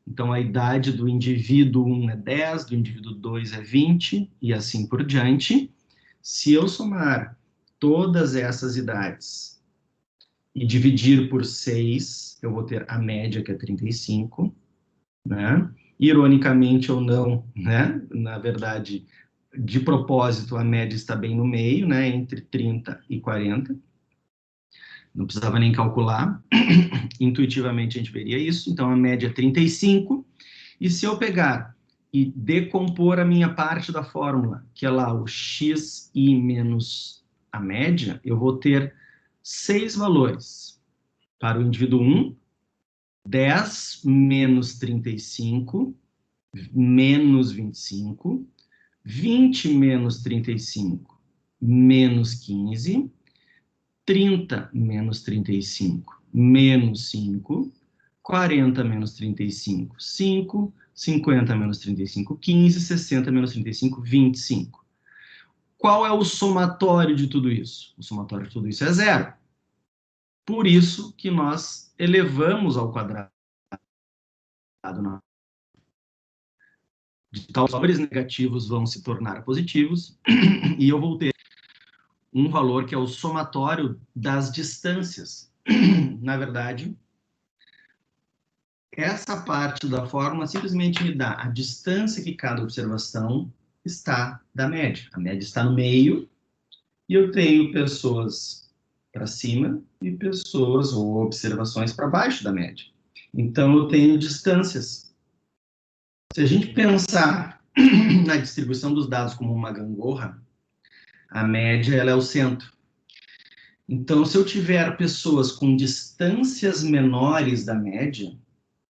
Então, a idade do indivíduo 1 é 10, do indivíduo 2 é 20, e assim por diante. Se eu somar todas essas idades e dividir por 6, eu vou ter a média, que é 35. né? Ironicamente ou não, né? Na verdade, de propósito, a média está bem no meio, né? Entre 30 e 40. Não precisava nem calcular. Intuitivamente a gente veria isso. Então, a média é 35. E se eu pegar e decompor a minha parte da fórmula, que é lá o xi menos a média, eu vou ter 6 valores. Para o indivíduo 1, 10 menos 35, menos 25, 20 menos 35, menos 15, 30 menos 35, menos 5, 40 menos 35, 5, 50 menos 35, 15, 60 menos 35, 25. Qual é o somatório de tudo isso? O somatório de tudo isso é zero. Por isso que nós elevamos ao quadrado. De tal valores negativos vão se tornar positivos, e eu vou ter um valor que é o somatório das distâncias. Na verdade, essa parte da fórmula simplesmente me dá a distância que cada observação está da média. A média está no meio, e eu tenho pessoas para cima e pessoas ou observações para baixo da média. Então, eu tenho distâncias. Se a gente pensar na distribuição dos dados como uma gangorra, a média ela é o centro. Então, se eu tiver pessoas com distâncias menores da média,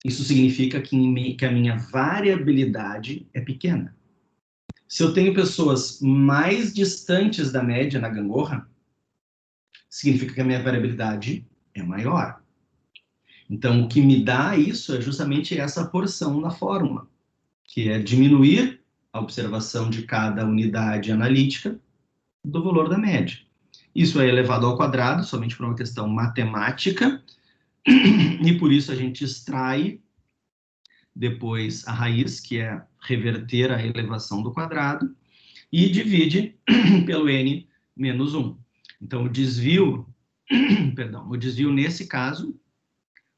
isso significa que a minha variabilidade é pequena. Se eu tenho pessoas mais distantes da média na gangorra, significa que a minha variabilidade é maior. Então, o que me dá isso é justamente essa porção da fórmula, que é diminuir a observação de cada unidade analítica do valor da média. Isso é elevado ao quadrado, somente por uma questão matemática, e por isso a gente extrai depois a raiz, que é reverter a elevação do quadrado, e divide pelo n menos 1. Então, o desvio nesse caso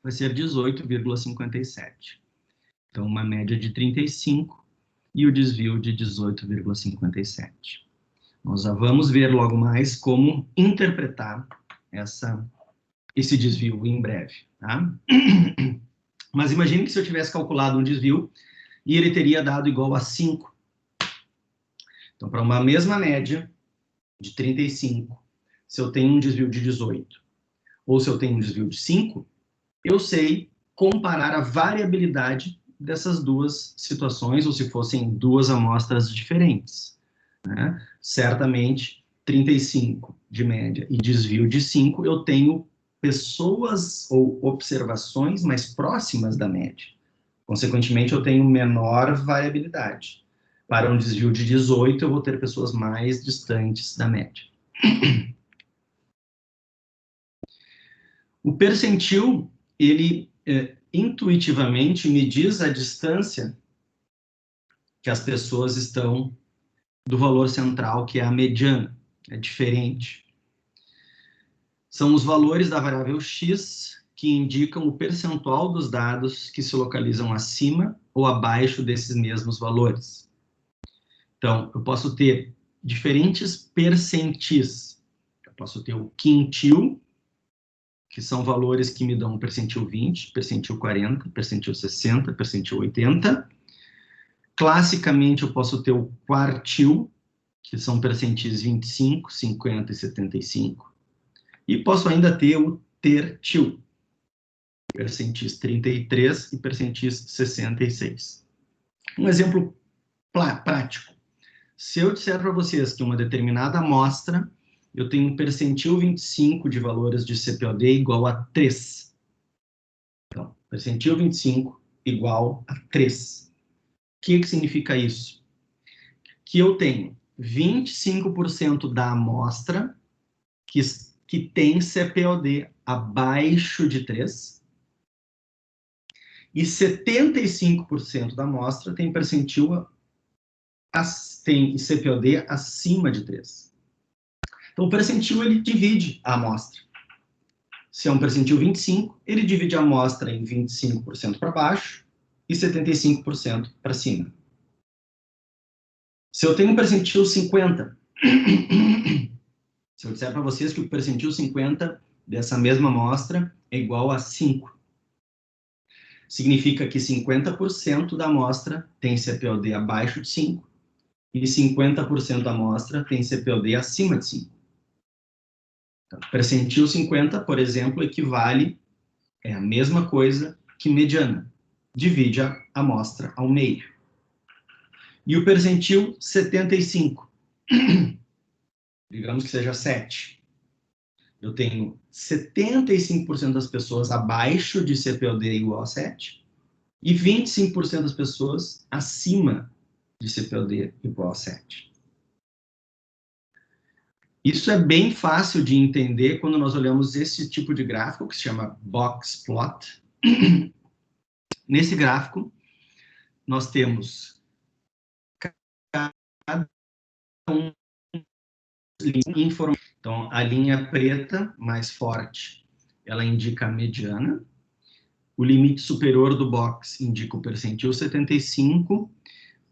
vai ser 18,57. Então, uma média de 35 e o desvio de 18,57. Nós já vamos ver logo mais como interpretar esse desvio em breve, tá? Mas imagine que se eu tivesse calculado um desvio e ele teria dado igual a 5. Então, para uma mesma média de 35, se eu tenho um desvio de 18 ou se eu tenho um desvio de 5, eu sei comparar a variabilidade dessas duas situações, ou se fossem duas amostras diferentes, né? Certamente, 35 de média e desvio de 5, eu tenho pessoas ou observações mais próximas da média. Consequentemente, eu tenho menor variabilidade. Para um desvio de 18, eu vou ter pessoas mais distantes da média. O percentil, ele intuitivamente me diz a distância que as pessoas estão do valor central, que é a mediana. É diferente. São os valores da variável x que indicam o percentual dos dados que se localizam acima ou abaixo desses mesmos valores. Então, eu posso ter diferentes percentis. Eu posso ter o quintil, que são valores que me dão percentil 20, percentil 40, percentil 60, percentil 80. Classicamente, eu posso ter o quartil, que são percentis 25, 50 e 75. E posso ainda ter o tertil, percentis 33 e percentis 66. Um exemplo prático. Se eu disser para vocês que uma determinada amostra, eu tenho um percentil 25 de valores de CPOD igual a 3. Então, percentil 25 igual a 3. O que significa isso? Que eu tenho 25% da amostra que tem CPOD abaixo de 3 e 75% da amostra tem tem CPOD acima de 3. Então, o percentil, ele divide a amostra. Se é um percentil 25, ele divide a amostra em 25% para baixo e 75% para cima. Se eu tenho um percentil 50, se eu disser para vocês que o percentil 50 dessa mesma amostra é igual a 5, significa que 50% da amostra tem CPOD abaixo de 5 e 50% da amostra tem CPOD acima de 5. Então, percentil 50, por exemplo, equivale, é a mesma coisa que mediana. Divide a amostra ao meio. E o percentil 75, digamos que seja 7. Eu tenho 75% das pessoas abaixo de CPOD igual a 7 e 25% das pessoas acima de CPOD igual a 7. Isso é bem fácil de entender quando nós olhamos esse tipo de gráfico, que se chama box plot. Nesse gráfico, nós temos cada um informação. Então, a linha preta, mais forte, ela indica a mediana. O limite superior do box indica o percentil 75.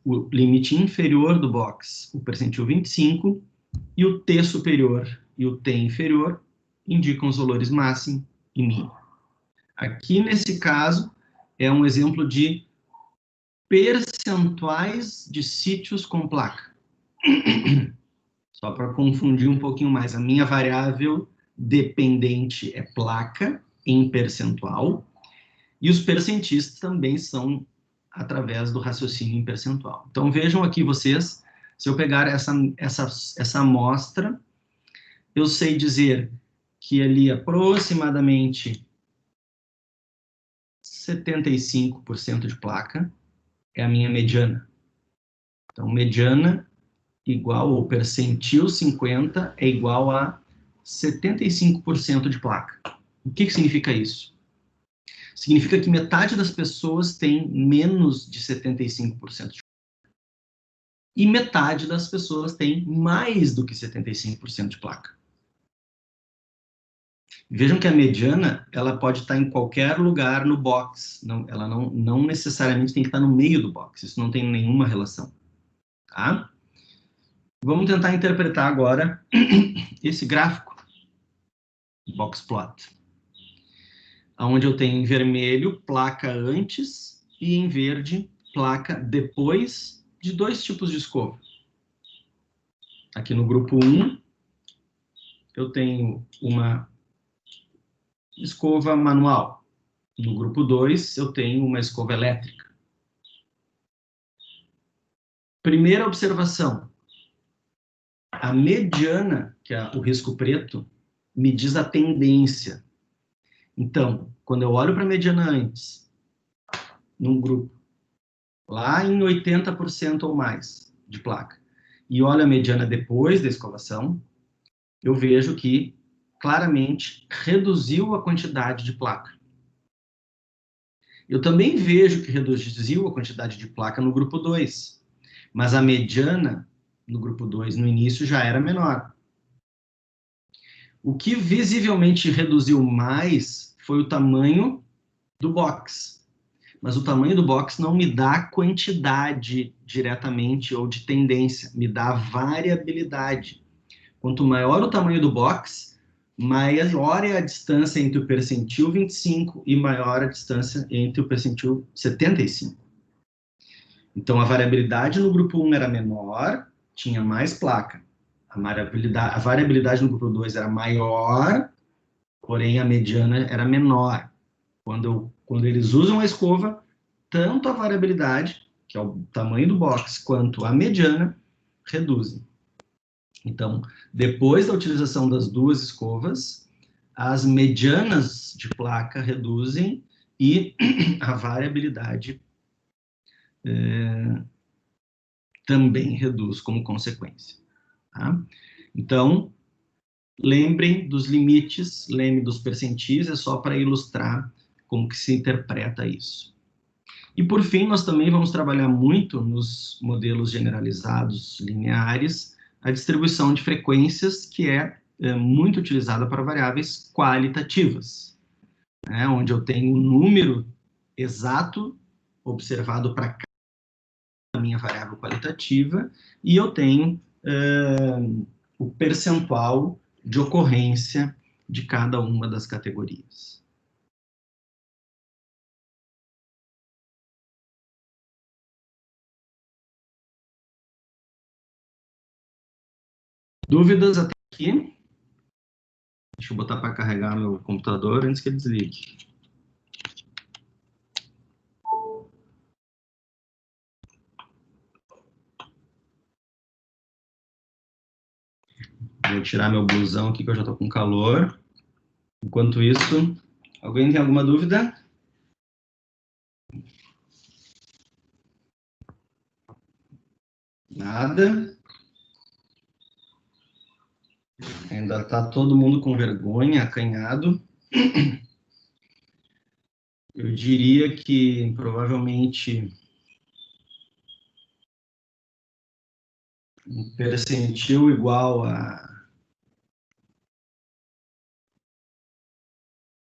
O limite inferior do box, o percentil 25. E o T superior e o T inferior indicam os valores máximo e mínimo. Aqui, nesse caso, é um exemplo de percentuais de sítios com placa. Só para confundir um pouquinho mais, a minha variável dependente é placa em percentual, e os percentis também são através do raciocínio em percentual. Então, vejam aqui vocês, se eu pegar essa amostra, eu sei dizer que ali aproximadamente 75% de placa é a minha mediana. Então, mediana igual ao percentil 50 é igual a 75% de placa. O que significa isso? Significa que metade das pessoas tem menos de 75% de placa. E metade das pessoas tem mais do que 75% de placa. Vejam que a mediana, ela pode estar em qualquer lugar no box. Ela não necessariamente tem que estar no meio do box. Isso não tem nenhuma relação. Tá? Vamos tentar interpretar agora esse gráfico, box plot, onde eu tenho em vermelho placa antes e em verde placa depois de dois tipos de escova. Aqui no grupo 1, eu tenho uma escova manual. No grupo 2, eu tenho uma escova elétrica. Primeira observação. A mediana, que é o risco preto, me diz a tendência. Então, quando eu olho para a mediana antes, num grupo, lá em 80% ou mais de placa, e olho a mediana depois da escovação, eu vejo que claramente reduziu a quantidade de placa. Eu também vejo que reduziu a quantidade de placa no grupo 2, mas a mediana no grupo 2, no início, já era menor. O que visivelmente reduziu mais foi o tamanho do box. Mas o tamanho do box não me dá quantidade diretamente ou de tendência, me dá variabilidade. Quanto maior o tamanho do box, maior é a distância entre o percentil 25 e maior a distância entre o percentil 75. Então, a variabilidade no grupo 1 era menor, tinha mais placa. A variabilidade no grupo 2 era maior, porém a mediana era menor. Quando eles usam a escova, tanto a variabilidade, que é o tamanho do box, quanto a mediana, reduzem. Então, depois da utilização das duas escovas, as medianas de placa reduzem e a variabilidade também reduz como consequência. Tá? Então, lembrem dos limites, lembrem dos percentis, é só para ilustrar como que se interpreta isso. E, por fim, nós também vamos trabalhar muito nos modelos generalizados lineares, a distribuição de frequências, que é muito utilizada para variáveis qualitativas, né, onde eu tenho um número exato observado para a minha variável qualitativa, e eu tenho o percentual de ocorrência de cada uma das categorias. Dúvidas até aqui? Deixa eu botar para carregar meu computador antes que ele desligue. Vou tirar meu blusão aqui, que eu já estou com calor. Enquanto isso, alguém tem alguma dúvida? Nada? Ainda está todo mundo com vergonha, acanhado. Eu diria que provavelmente um percentil igual a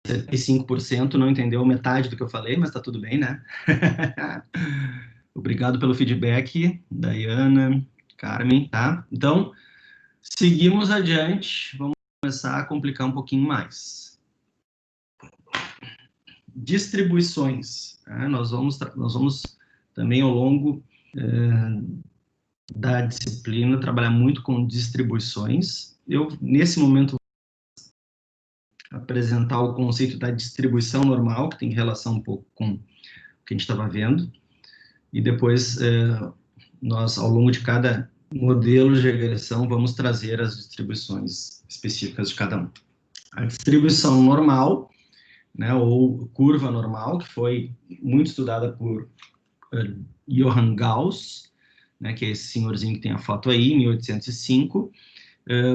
75% não entendeu metade do que eu falei, mas está tudo bem, né? Obrigado pelo feedback, Dayana, Carmen, tá? Então, seguimos adiante, vamos começar a complicar um pouquinho mais. Distribuições. Tá? Nós vamos também, ao longo da disciplina, trabalhar muito com distribuições. Eu, nesse momento, vou apresentar o conceito da distribuição normal, que tem relação um pouco com o que a gente estava vendo, e depois, nós, ao longo de cada modelo de regressão, vamos trazer as distribuições específicas de cada um. A distribuição normal, né, ou curva normal, que foi muito estudada por Johann Gauss, né, que é esse senhorzinho que tem a foto aí, em 1805,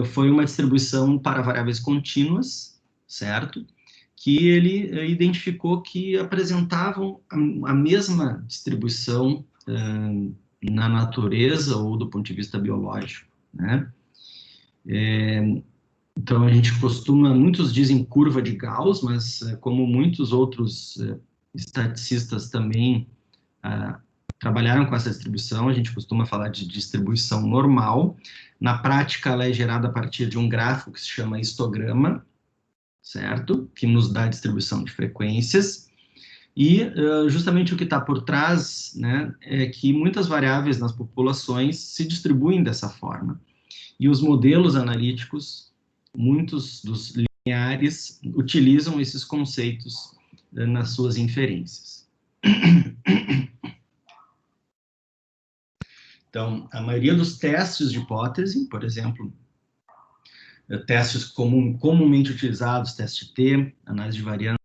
foi uma distribuição para variáveis contínuas, certo? Que ele identificou que apresentavam a mesma distribuição na natureza ou do ponto de vista biológico, né? Então, a gente costuma, muitos dizem curva de Gauss, mas como muitos outros estaticistas também trabalharam com essa distribuição, a gente costuma falar de distribuição normal. Na prática, ela é gerada a partir de um gráfico que se chama histograma, certo? Que nos dá a distribuição de frequências. E justamente o que está por trás, né, é que muitas variáveis nas populações se distribuem dessa forma. E os modelos analíticos, muitos dos lineares, utilizam esses conceitos nas suas inferências. Então, a maioria dos testes de hipótese, por exemplo, testes comumente utilizados, teste T, análise de variância,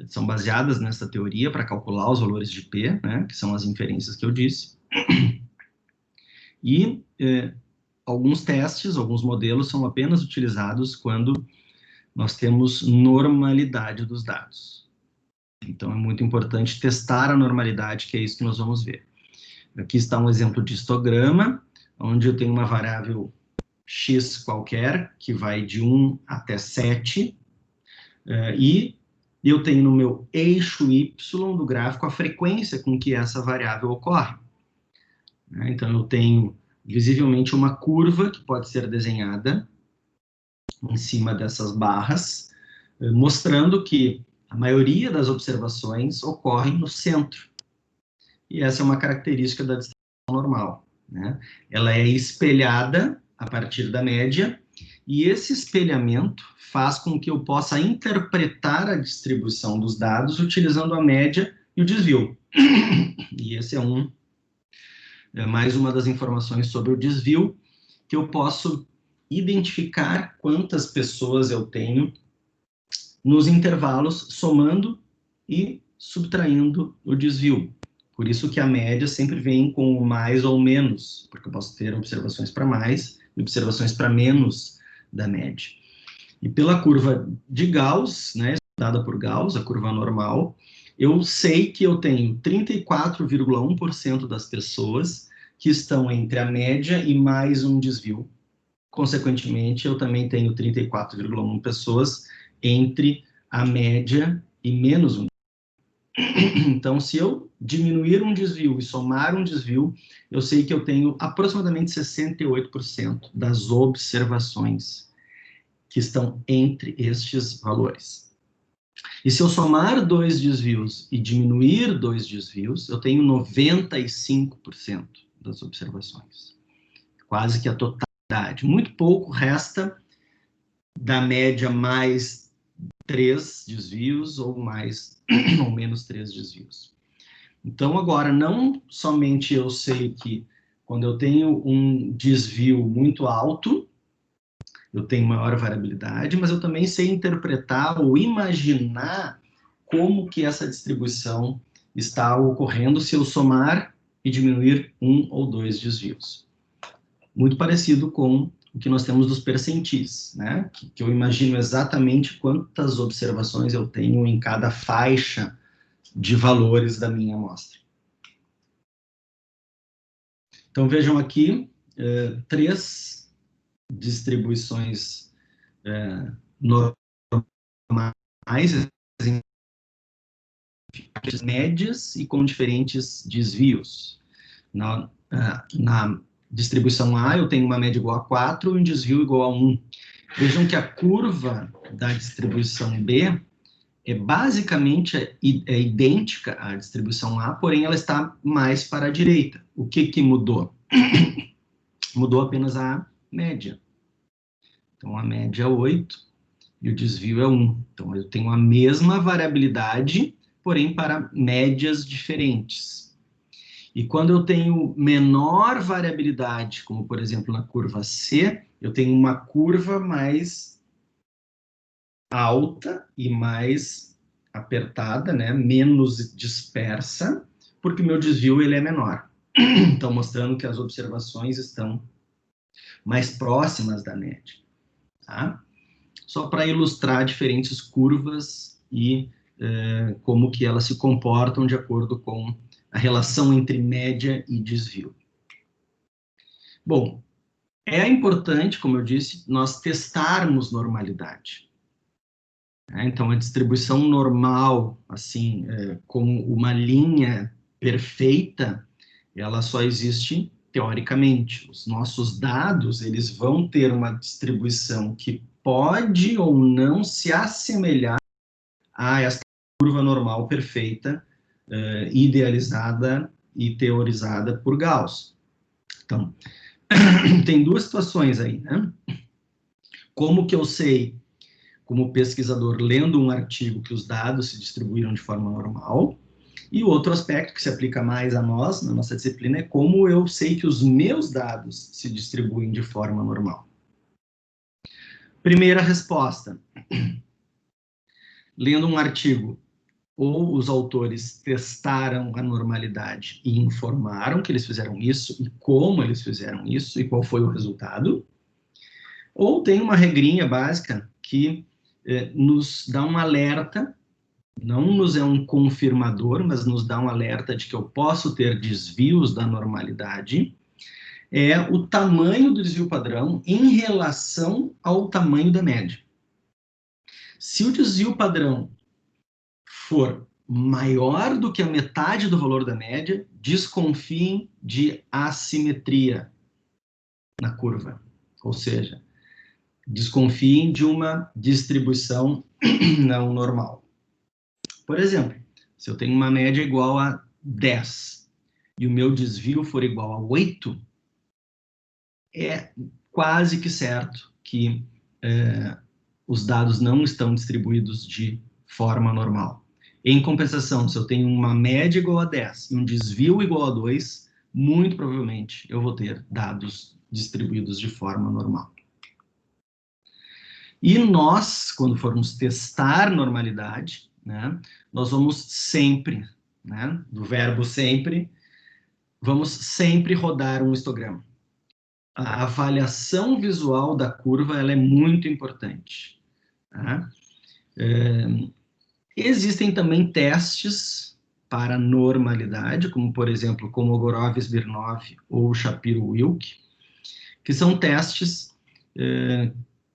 são baseadas nessa teoria para calcular os valores de P, né, que são as inferências que eu disse. E alguns testes, alguns modelos são apenas utilizados quando nós temos normalidade dos dados. Então, é muito importante testar a normalidade, que é isso que nós vamos ver. Aqui está um exemplo de histograma, onde eu tenho uma variável x qualquer, que vai de 1 até 7, e eu tenho no meu eixo y do gráfico a frequência com que essa variável ocorre. Então, eu tenho visivelmente uma curva que pode ser desenhada em cima dessas barras, mostrando que a maioria das observações ocorrem no centro. E essa é uma característica da distribuição normal, né? Ela é espelhada a partir da média, e esse espelhamento faz com que eu possa interpretar a distribuição dos dados utilizando a média e o desvio. E esse é mais uma das informações sobre o desvio, que eu posso identificar quantas pessoas eu tenho nos intervalos, somando e subtraindo o desvio. Por isso que a média sempre vem com mais ou menos, porque eu posso ter observações para mais e observações para menos da média. E pela curva de Gauss, né, estudada por Gauss, a curva normal, eu sei que eu tenho 34,1% das pessoas que estão entre a média e mais um desvio. Consequentemente, eu também tenho 34,1 pessoas entre a média e menos um. Então, se eu diminuir um desvio e somar um desvio, eu sei que eu tenho aproximadamente 68% das observações que estão entre estes valores. E se eu somar 2 desvios e diminuir 2 desvios, eu tenho 95% das observações. Quase que a totalidade. Muito pouco resta da média mais 3 desvios ou mais ou menos 3 desvios. Então, agora, não somente eu sei que quando eu tenho um desvio muito alto, eu tenho maior variabilidade, mas eu também sei interpretar ou imaginar como que essa distribuição está ocorrendo se eu somar e diminuir 1 ou 2 desvios. Muito parecido com o que nós temos dos percentis, né? Que eu imagino exatamente quantas observações eu tenho em cada faixa de valores da minha amostra. Então, vejam aqui 3 distribuições normais, médias e com diferentes desvios. Na distribuição A, eu tenho uma média igual a 4 e um desvio igual a 1. Vejam que a curva da distribuição B é basicamente idêntica à distribuição A, porém ela está mais para a direita. O que mudou? Mudou apenas a média. Então, a média é 8 e o desvio é 1. Então, eu tenho a mesma variabilidade, porém para médias diferentes. E quando eu tenho menor variabilidade, como por exemplo na curva C, eu tenho uma curva mais alta e mais apertada, né? Menos dispersa, porque o meu desvio ele é menor. Então, mostrando que as observações estão mais próximas da média. Tá? Só para ilustrar diferentes curvas e como que elas se comportam de acordo com a relação entre média e desvio. Bom, é importante, como eu disse, nós testarmos normalidade. Então, a distribuição normal, assim, como uma linha perfeita, ela só existe teoricamente. Os nossos dados, eles vão ter uma distribuição que pode ou não se assemelhar a essa curva normal perfeita, idealizada e teorizada por Gauss. Então, tem 2 situações aí, né? Como que eu sei, como pesquisador, lendo um artigo, que os dados se distribuíram de forma normal? E o outro aspecto que se aplica mais a nós, na nossa disciplina, é como eu sei que os meus dados se distribuem de forma normal. Primeira resposta. Lendo um artigo, ou os autores testaram a normalidade e informaram que eles fizeram isso, e como eles fizeram isso, e qual foi o resultado, ou tem uma regrinha básica que nos dá um alerta, não nos é um confirmador, mas nos dá um alerta de que eu posso ter desvios da normalidade, é o tamanho do desvio padrão em relação ao tamanho da média. Se o desvio padrão for maior do que a metade do valor da média, desconfiem de assimetria na curva. Ou seja, desconfiem de uma distribuição não normal. Por exemplo, se eu tenho uma média igual a 10 e o meu desvio for igual a 8, é quase que certo que os dados não estão distribuídos de forma normal. Em compensação, se eu tenho uma média igual a 10 e um desvio igual a 2, muito provavelmente eu vou ter dados distribuídos de forma normal. E nós, quando formos testar normalidade, né, nós vamos sempre, né, do verbo sempre, vamos sempre rodar um histograma. A avaliação visual da curva ela é muito importante. Tá? Existem também testes para normalidade, como, por exemplo, Kolmogorov-Smirnov ou Shapiro-Wilk, que são testes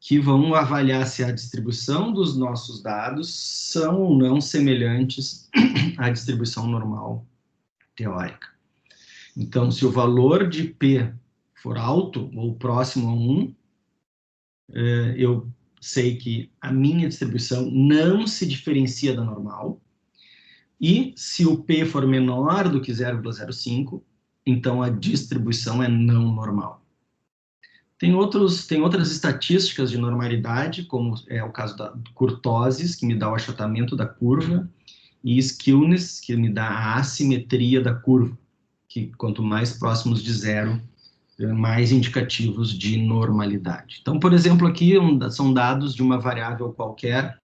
que vão avaliar se a distribuição dos nossos dados são ou não semelhantes à distribuição normal teórica. Então, se o valor de P for alto ou próximo a 1, eu sei que a minha distribuição não se diferencia da normal. E se o P for menor do que 0,05, então a distribuição é não normal. Tem outras estatísticas de normalidade, como é o caso da kurtosis, que me dá o achatamento da curva, e skewness, que me dá a assimetria da curva, que quanto mais próximos de zero, mais indicativos de normalidade. Então, por exemplo, aqui são dados de uma variável qualquer,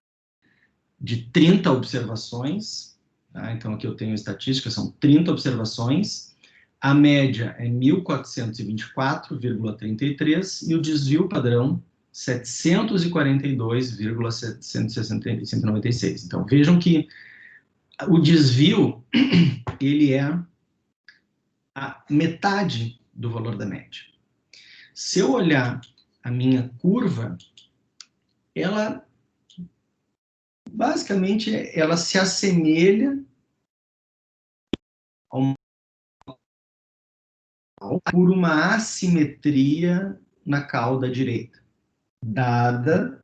de 30 observações, tá? Então aqui eu tenho estatística, são 30 observações, a média é 1.424,33 e o desvio padrão 742,196. Então vejam que o desvio, ele é a metade do valor da média. Se eu olhar a minha curva, ela basicamente ela se assemelha por uma assimetria na cauda direita, dada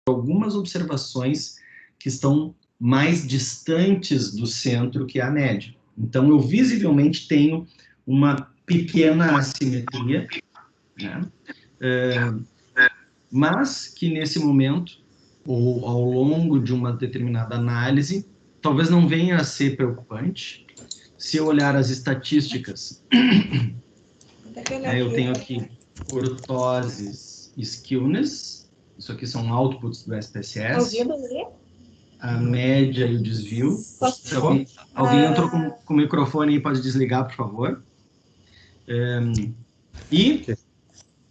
algumas observações que estão mais distantes do centro que a média. Então, eu visivelmente tenho uma pequena assimetria, né? Mas que nesse momento, ou ao longo de uma determinada análise, talvez não venha a ser preocupante. Se eu olhar as estatísticas, eu tenho aqui kurtosis e skewness, isso aqui são outputs do SPSS, a média e o desvio. Se alguém entrou com o microfone e pode desligar, por favor. E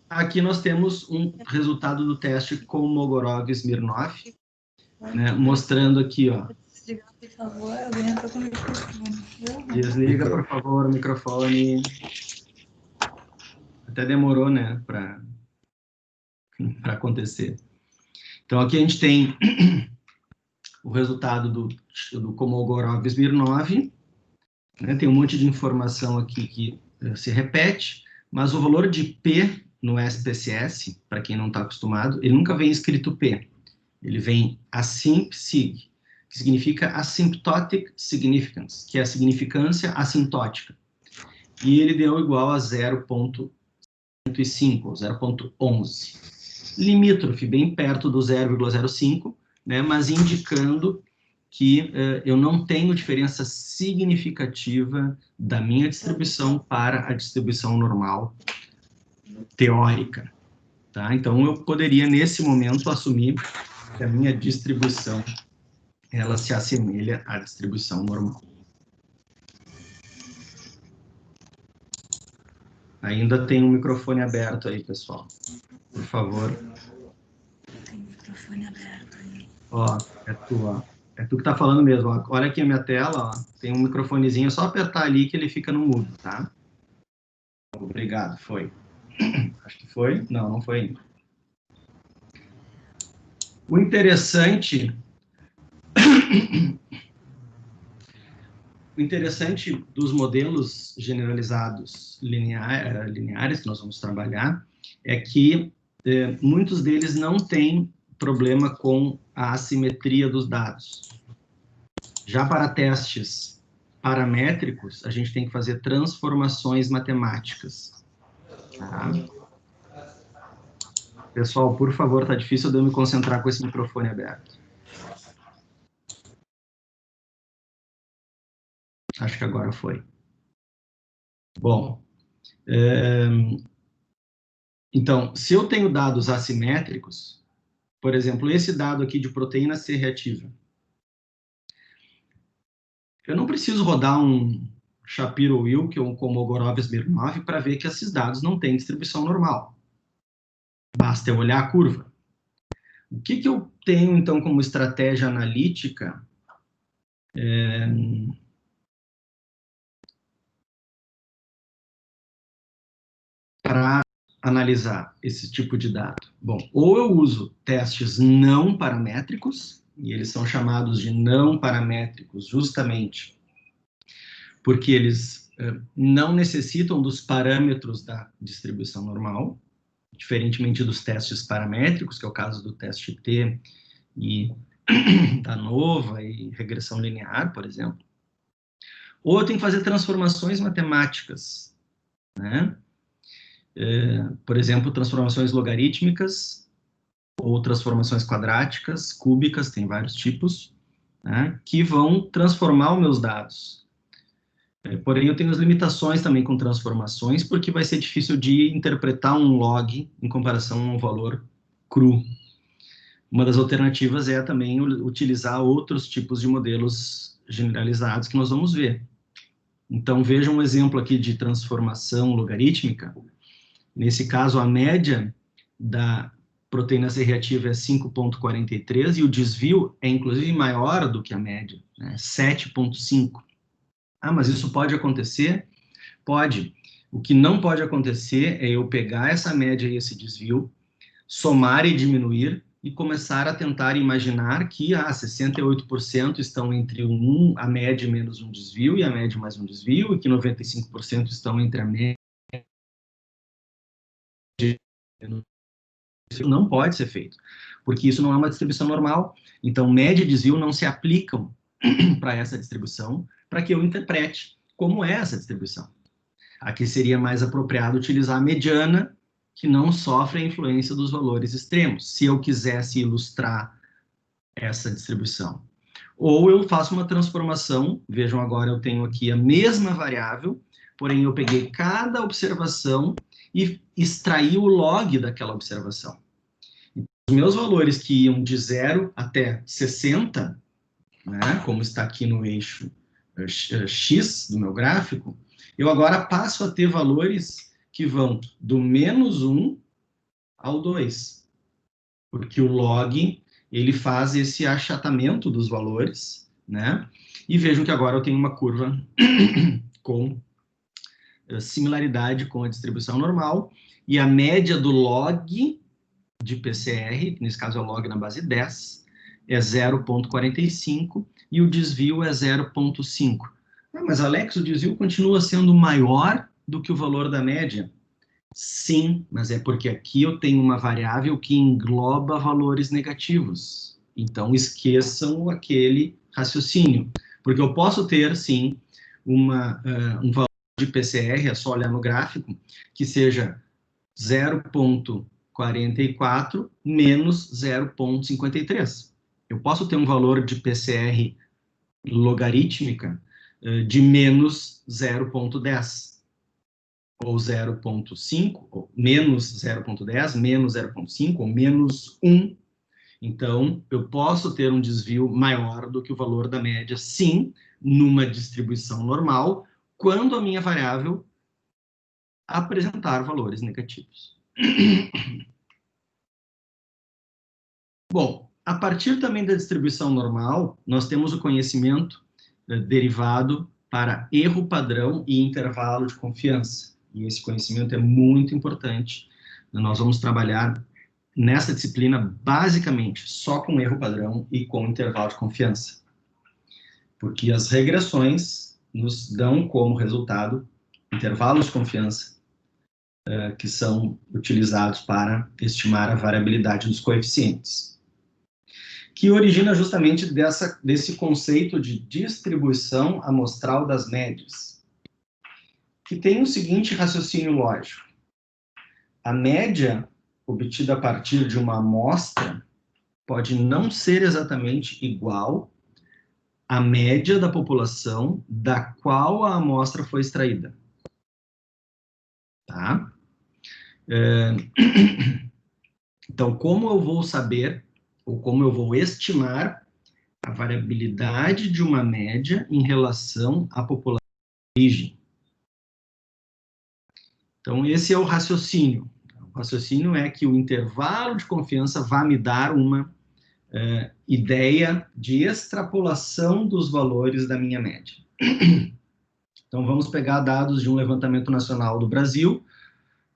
aqui nós temos um resultado do teste Kolmogorov-Smirnov, né, mostrando aqui, ó. Desliga, por favor, o microfone. Até demorou, né, para acontecer. Então, aqui a gente tem o resultado do Kolmogorov-Smirnov, né, tem um monte de informação aqui que se repete, mas o valor de P no SPSS, para quem não está acostumado, ele nunca vem escrito P, ele vem assimp-sig, que significa asymptotic significance, que é a significância assintótica. E ele deu igual a 0,105, ou 0,11. Limítrofe, bem perto do 0,05, né, mas indicando que eu não tenho diferença significativa da minha distribuição para a distribuição normal teórica. Tá? Então, eu poderia, nesse momento, assumir que a minha distribuição ela se assemelha à distribuição normal. Ainda tem um microfone aberto aí, pessoal. Por favor. Tem microfone aberto aí. Ó, é tu, ó. É tu que tá falando mesmo. Ó. Olha aqui a minha tela, ó. Tem um microfonezinho, é só apertar ali que ele fica no mudo, tá? Obrigado, foi. Acho que foi. Não, não foi ainda. O interessante dos modelos generalizados lineares que nós vamos trabalhar é que muitos deles não têm problema com a assimetria dos dados. Já para testes paramétricos, a gente tem que fazer transformações matemáticas. Tá? Pessoal, por favor, tá difícil de eu me concentrar com esse microfone aberto. Acho que agora foi. Bom, então, se eu tenho dados assimétricos, por exemplo, esse dado aqui de proteína C reativa, eu não preciso rodar um Shapiro-Wilk ou um Kolmogorov-Smirnov para ver que esses dados não têm distribuição normal. Basta eu olhar a curva. O que eu tenho, então, como estratégia analítica para analisar esse tipo de dado? Bom, ou eu uso testes não paramétricos, e eles são chamados de não paramétricos justamente porque eles não necessitam dos parâmetros da distribuição normal, diferentemente dos testes paramétricos, que é o caso do teste T e da ANOVA e regressão linear, por exemplo. Ou eu tenho que fazer transformações matemáticas, né? Por exemplo, transformações logarítmicas ou transformações quadráticas, cúbicas, tem vários tipos, né, que vão transformar os meus dados. Porém, eu tenho as limitações também com transformações, porque vai ser difícil de interpretar um log em comparação a um valor cru. Uma das alternativas é também utilizar outros tipos de modelos generalizados que nós vamos ver. Então, veja um exemplo aqui de transformação logarítmica. Nesse caso, a média da proteína C reativa é 5,43 e o desvio é, inclusive, maior do que a média, né? 7,5. Ah, mas isso pode acontecer? Pode. O que não pode acontecer é eu pegar essa média e esse desvio, somar e diminuir e começar a tentar imaginar que 68% estão entre a média menos um desvio e a média mais um desvio, e que 95% estão entre a média. Isso não pode ser feito, porque isso não é uma distribuição normal. Então, média e desvio não se aplicam para essa distribuição, para que eu interprete como é essa distribuição. Aqui seria mais apropriado utilizar a mediana, que não sofre a influência dos valores extremos, se eu quisesse ilustrar essa distribuição. Ou eu faço uma transformação, vejam agora, eu tenho aqui a mesma variável, porém eu peguei cada observação e extraí o log daquela observação. Os meus valores que iam de 0 até 60, né, como está aqui no eixo X do meu gráfico, eu agora passo a ter valores que vão do menos 1 ao 2, porque o log, ele faz esse achatamento dos valores, né? E vejam que agora eu tenho uma curva com similaridade com a distribuição normal, e a média do log de PCR, nesse caso é o log na base 10, é 0,45, e o desvio é 0,5. Ah, mas, Alex, o desvio continua sendo maior do que o valor da média? Sim, mas é porque aqui eu tenho uma variável que engloba valores negativos. Então, esqueçam aquele raciocínio. Porque eu posso ter, sim, um valor de PCR, é só olhar no gráfico, que seja 0,44 menos 0,53. Eu posso ter um valor de PCR logarítmica de menos 0,10, ou 0,5, ou menos 0,10, menos 0,5, ou menos 1. Então, eu posso ter um desvio maior do que o valor da média, sim, numa distribuição normal, quando a minha variável apresentar valores negativos. Bom, a partir também da distribuição normal, nós temos o conhecimento derivado para erro padrão e intervalo de confiança. E esse conhecimento é muito importante. Nós vamos trabalhar nessa disciplina basicamente só com erro padrão e com intervalo de confiança. Porque as regressões nos dão como resultado intervalos de confiança que são utilizados para estimar a variabilidade dos coeficientes, que origina justamente desse conceito de distribuição amostral das médias, que tem o seguinte raciocínio lógico. A média obtida a partir de uma amostra pode não ser exatamente igual à média da população da qual a amostra foi extraída. Tá? Então, como eu vou saber, ou como eu vou estimar a variabilidade de uma média em relação à população de origem? Então, esse é o raciocínio. O raciocínio é que o intervalo de confiança vai me dar uma ideia de extrapolação dos valores da minha média. Então, vamos pegar dados de um levantamento nacional do Brasil,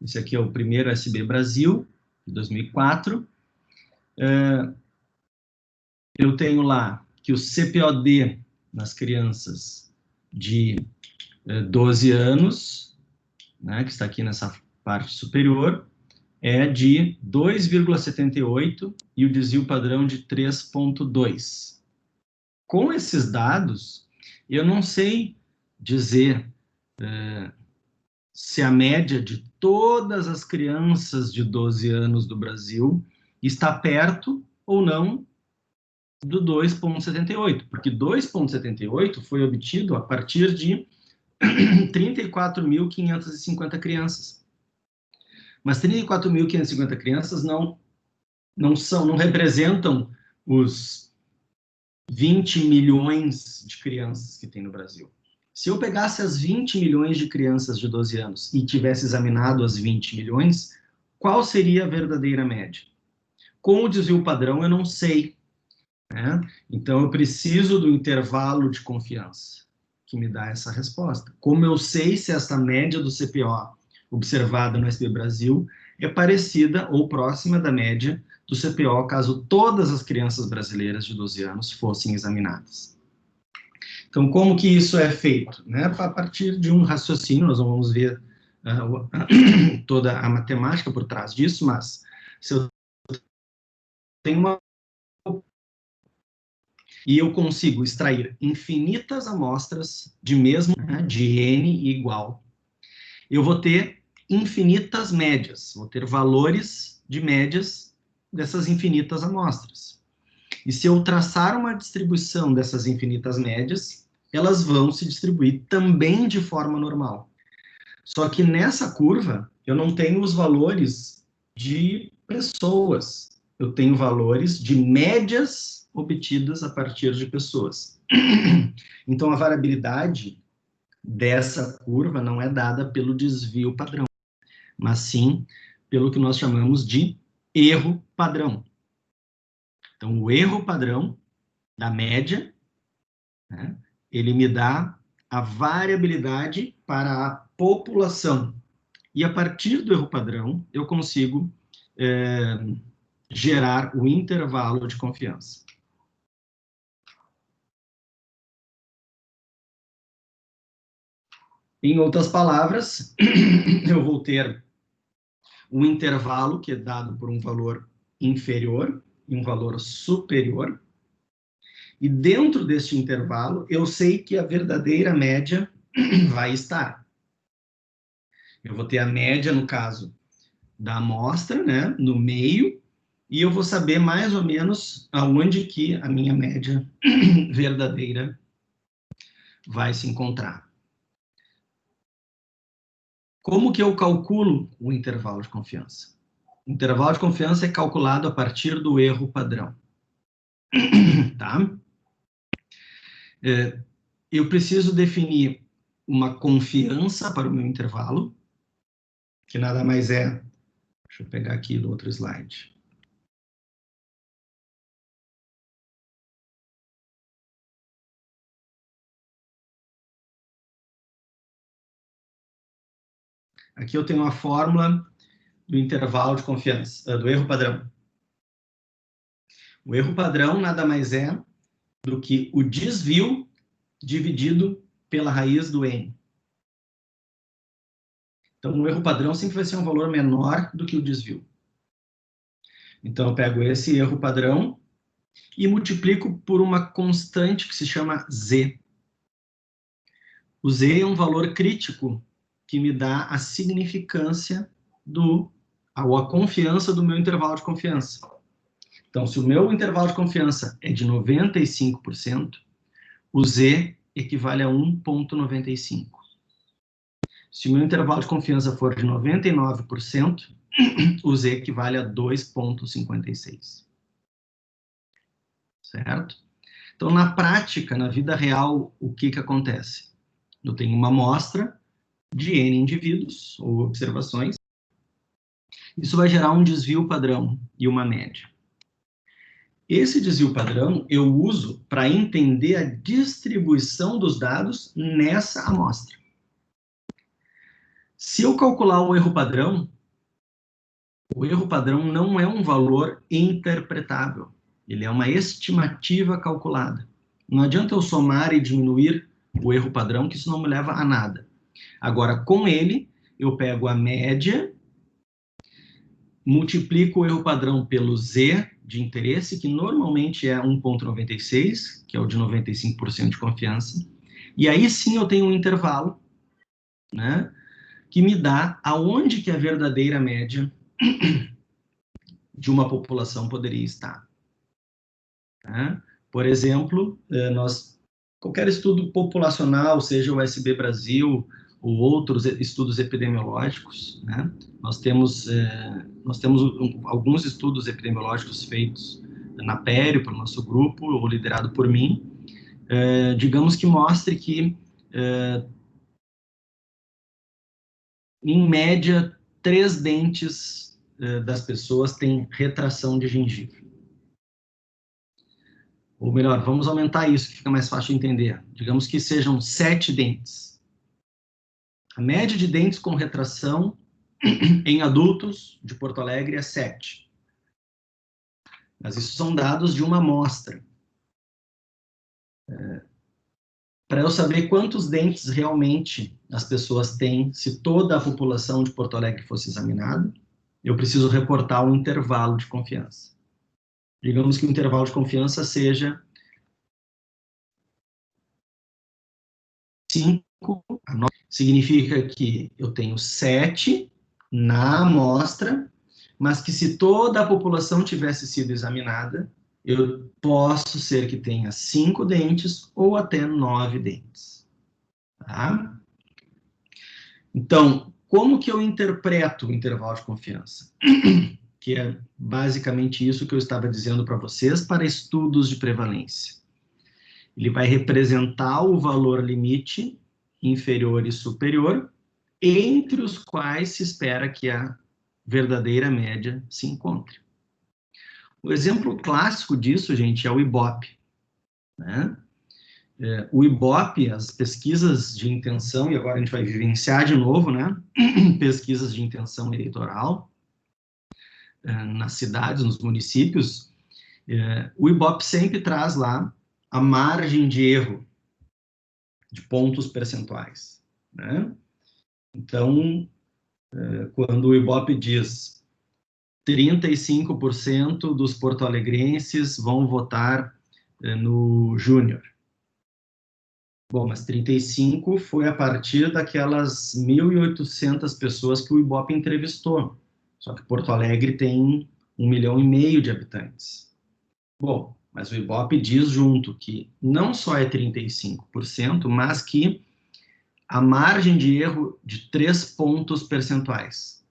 Esse aqui é o primeiro SB Brasil, de 2004. Eu tenho lá que o CPOD nas crianças de 12 anos, né, que está aqui nessa parte superior, é de 2,78 e o desvio padrão de 3,2. Com esses dados, eu não sei dizer se a média de todas as crianças de 12 anos do Brasil está perto ou não do 2,78, porque 2,78 foi obtido a partir de 34.550 crianças. Mas 34.550 crianças não representam os 20 milhões de crianças que tem no Brasil. Se eu pegasse as 20 milhões de crianças de 12 anos e tivesse examinado as 20 milhões, qual seria a verdadeira média? Com o desvio padrão, eu não sei, né? Então, eu preciso do intervalo de confiança que me dá essa resposta. Como eu sei se essa média do CPO observada no SB Brasil é parecida ou próxima da média do CPO, caso todas as crianças brasileiras de 12 anos fossem examinadas. Então, como que isso é feito? Né? A partir de um raciocínio, nós vamos ver toda a matemática por trás disso, mas se eu tenho uma... e eu consigo extrair infinitas amostras de mesmo, né, de N igual, eu vou ter infinitas médias, vou ter valores de médias dessas infinitas amostras. E se eu traçar uma distribuição dessas infinitas médias, elas vão se distribuir também de forma normal. Só que nessa curva, eu não tenho os valores de pessoas, eu tenho valores de médias obtidas a partir de pessoas. Então, a variabilidade dessa curva não é dada pelo desvio padrão, mas sim pelo que nós chamamos de erro padrão. Então, o erro padrão da média, né, ele me dá a variabilidade para a população. E a partir do erro padrão, eu consigo gerar o intervalo de confiança. Em outras palavras, eu vou ter um intervalo que é dado por um valor inferior e um valor superior. E dentro deste intervalo, eu sei que a verdadeira média vai estar. Eu vou ter a média, no caso, da amostra, né, no meio, e eu vou saber mais ou menos aonde que a minha média verdadeira vai se encontrar. Como que eu calculo o intervalo de confiança? O intervalo de confiança é calculado a partir do erro padrão. Tá? Eu preciso definir uma confiança para o meu intervalo, que nada mais é... Deixa eu pegar aqui do outro slide. Aqui eu tenho a fórmula do intervalo de confiança, do erro padrão. O erro padrão nada mais é do que o desvio dividido pela raiz do N. Então, o erro padrão sempre vai ser um valor menor do que o desvio. Então, eu pego esse erro padrão e multiplico por uma constante que se chama Z. O Z é um valor crítico que me dá a significância a confiança do meu intervalo de confiança. Então, se o meu intervalo de confiança é de 95%, o Z equivale a 1,95. Se o meu intervalo de confiança for de 99%, o Z equivale a 2,56. Certo? Então, na prática, na vida real, o que acontece? Eu tenho uma amostra de N indivíduos, ou observações. Isso vai gerar um desvio padrão e uma média. Esse desvio padrão eu uso para entender a distribuição dos dados nessa amostra. Se eu calcular o erro padrão não é um valor interpretável. Ele é uma estimativa calculada. Não adianta eu somar e diminuir o erro padrão, que isso não me leva a nada. Agora, com ele, eu pego a média, multiplico o erro padrão pelo Z de interesse, que normalmente é 1,96, que é o de 95% de confiança, e aí sim eu tenho um intervalo, né, que me dá aonde que a verdadeira média de uma população poderia estar. Né? Por exemplo, qualquer estudo populacional, seja o SB Brasil ou outros estudos epidemiológicos, né? Nós temos alguns estudos epidemiológicos feitos na Pério, pelo nosso grupo, ou liderado por mim, digamos que mostre que, em média, 3 dentes das pessoas têm retração de gengiva. Ou melhor, vamos aumentar isso, que fica mais fácil de entender. Digamos que sejam 7 dentes. A média de dentes com retração em adultos de Porto Alegre é 7. Mas isso são dados de uma amostra. Para eu saber quantos dentes realmente as pessoas têm, se toda a população de Porto Alegre fosse examinada, eu preciso reportar um intervalo de confiança. Digamos que o intervalo de confiança seja 5 a 9. Significa que eu tenho 7 na amostra, mas que se toda a população tivesse sido examinada, eu posso ser que tenha 5 dentes ou até 9 dentes. Tá? Então, como que eu interpreto o intervalo de confiança? Que é basicamente isso que eu estava dizendo para vocês para estudos de prevalência. Ele vai representar o valor limite inferior e superior, entre os quais se espera que a verdadeira média se encontre. O exemplo clássico disso, gente, é o Ibope. Né? O Ibope, as pesquisas de intenção, e agora a gente vai vivenciar de novo, né? Pesquisas de intenção eleitoral nas cidades, nos municípios, o Ibope sempre traz lá a margem de erro de pontos percentuais. Né? Então, quando o Ibope diz 35% dos porto-alegrenses vão votar no Júnior. Bom, mas 35 foi a partir daquelas 1.800 pessoas que o Ibope entrevistou. Só que Porto Alegre tem 1,5 milhão de habitantes. Bom, mas o Ibope diz junto que não só é 35%, mas que a margem de erro de 3 pontos percentuais.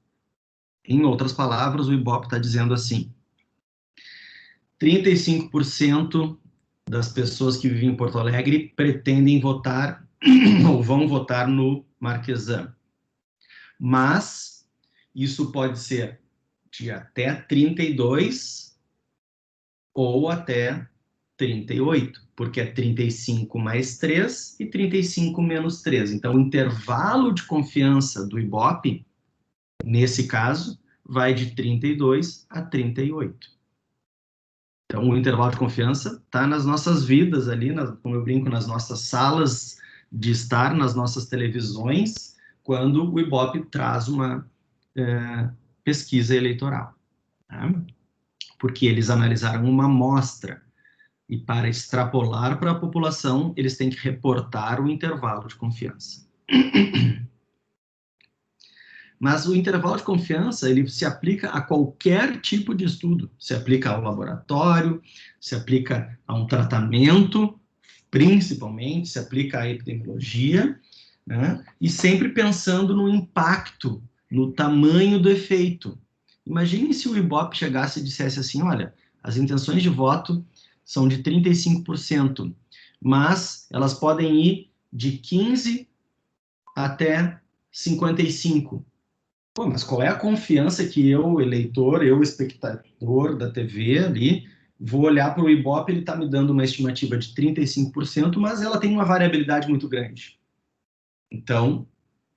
Em outras palavras, o Ibope está dizendo assim: 35% das pessoas que vivem em Porto Alegre pretendem votar ou vão votar no Marquesan. Mas isso pode ser de até 32 ou até 38, porque é 35 mais 3 e 35 menos 3. Então, o intervalo de confiança do Ibope, nesse caso, vai de 32 a 38. Então, o intervalo de confiança está nas nossas vidas ali, como eu brinco, nas nossas salas de estar, nas nossas televisões, quando o Ibope traz uma pesquisa eleitoral. Tá? Porque eles analisaram uma amostra e, para extrapolar para a população, eles têm que reportar o intervalo de confiança. Mas o intervalo de confiança, ele se aplica a qualquer tipo de estudo. Se aplica ao laboratório, se aplica a um tratamento, principalmente, se aplica à epidemiologia, né? E sempre pensando no impacto, no tamanho do efeito. Imagine se o Ibope chegasse e dissesse assim: olha, as intenções de voto são de 35%, mas elas podem ir de 15% até 55%. Pô, mas qual é a confiança que eu, eleitor, eu, espectador da TV ali, vou olhar para o Ibope, ele está me dando uma estimativa de 35%, mas ela tem uma variabilidade muito grande. Então,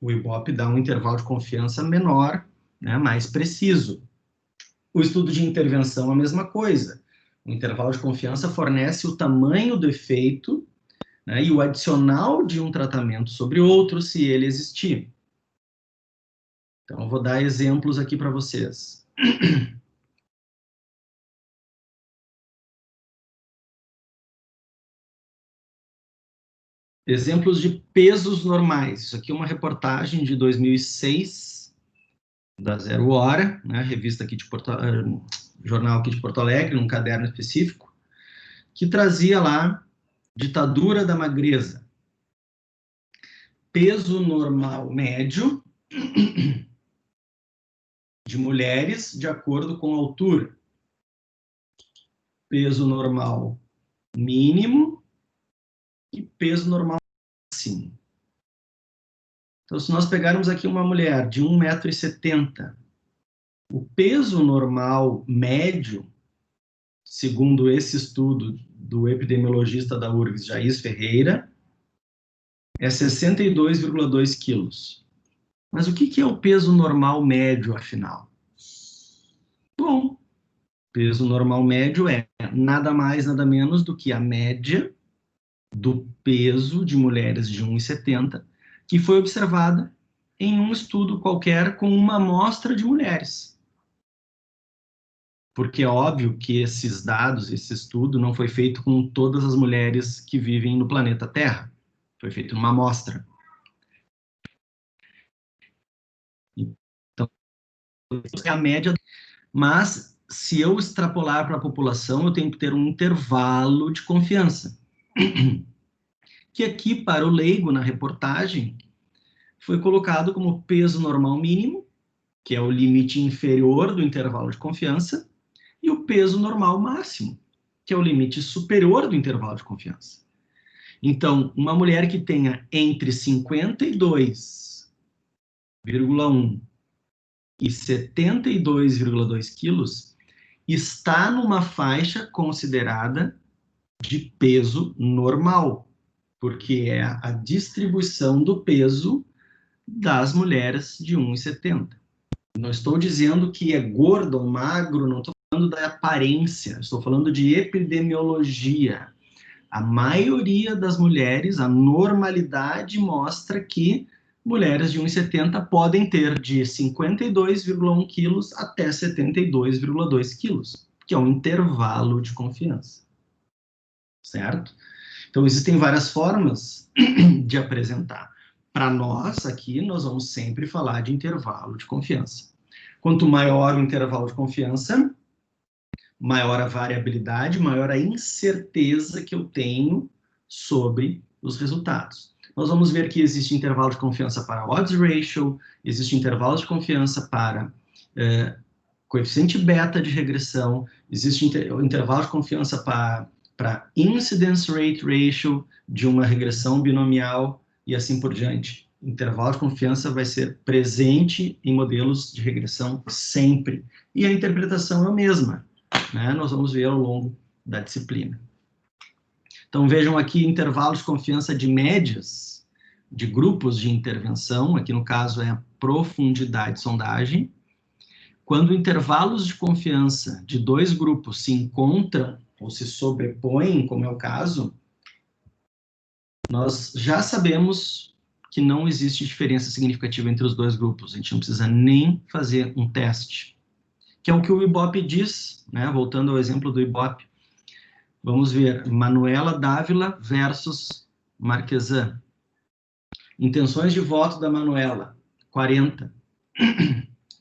o Ibope dá um intervalo de confiança menor, né, mais preciso. O estudo de intervenção é a mesma coisa. O intervalo de confiança fornece o tamanho do efeito, né, e o adicional de um tratamento sobre outro, se ele existir. Então, eu vou dar exemplos aqui para vocês. Exemplos de pesos normais. Isso aqui é uma reportagem de 2006, da Zero Hora, né, revista aqui de jornal aqui de Porto Alegre, num caderno específico, que trazia lá ditadura da magreza. Peso normal médio de mulheres de acordo com a altura. Peso normal mínimo e peso normal máximo. Então, se nós pegarmos aqui uma mulher de 1,70 m, o peso normal médio, segundo esse estudo do epidemiologista da URGS, Jair Ferreira, é 62,2 quilos. Mas o que é o peso normal médio, afinal? Bom, peso normal médio é nada mais, nada menos do que a média do peso de mulheres de 1,70 m, que foi observada em um estudo qualquer com uma amostra de mulheres. Porque é óbvio que esses dados, esse estudo, não foi feito com todas as mulheres que vivem no planeta Terra. Foi feito numa amostra. Então, é a média, mas se eu extrapolar para a população, eu tenho que ter um intervalo de confiança. Que aqui, para o leigo, na reportagem, foi colocado como peso normal mínimo, que é o limite inferior do intervalo de confiança, e o peso normal máximo, que é o limite superior do intervalo de confiança. Então, uma mulher que tenha entre 52,1 e 72,2 quilos está numa faixa considerada de peso normal, porque é a distribuição do peso das mulheres de 1,70. Não estou dizendo que é gordo ou magro, não estou falando da aparência, estou falando de epidemiologia. A maioria das mulheres, a normalidade mostra que mulheres de 1,70 podem ter de 52,1 quilos até 72,2 quilos, que é um intervalo de confiança. Certo? Então, existem várias formas de apresentar. Para nós, aqui, nós vamos sempre falar de intervalo de confiança. Quanto maior o intervalo de confiança, maior a variabilidade, maior a incerteza que eu tenho sobre os resultados. Nós vamos ver que existe intervalo de confiança para odds ratio, existe intervalo de confiança para coeficiente beta de regressão, existe intervalo de confiança para incidence rate ratio de uma regressão binomial e assim por diante. Intervalo de confiança vai ser presente em modelos de regressão sempre. E a interpretação é a mesma, né? Nós vamos ver ao longo da disciplina. Então, vejam aqui intervalos de confiança de médias, de grupos de intervenção, aqui no caso é a profundidade de sondagem. Quando intervalos de confiança de dois grupos se encontram ou se sobrepõem, como é o caso, nós já sabemos que não existe diferença significativa entre os dois grupos. A gente não precisa nem fazer um teste. Que é o que o Ibope diz, né? Voltando ao exemplo do Ibope. Vamos ver, Manuela Dávila versus Marquesan. Intenções de voto da Manuela, 40.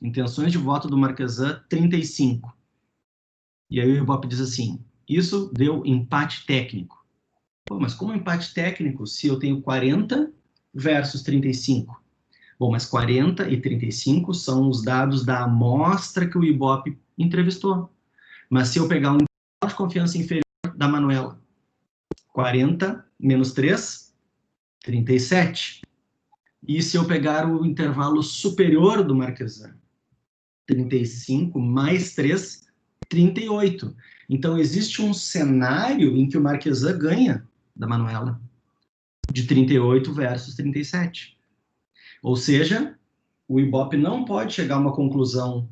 Intenções de voto do Marquesan, 35. E aí o Ibope diz assim, isso deu empate técnico. Pô, mas como empate técnico se eu tenho 40 versus 35? Bom, mas 40 e 35 são os dados da amostra que o Ibope entrevistou. Mas se eu pegar um intervalo de confiança inferior da Manuela, 40 menos 3, 37. E se eu pegar o intervalo superior do Marquesan, 35 mais 3, 38. Então, existe um cenário em que o Marquesan ganha da Manuela, de 38 versus 37. Ou seja, o Ibope não pode chegar a uma conclusão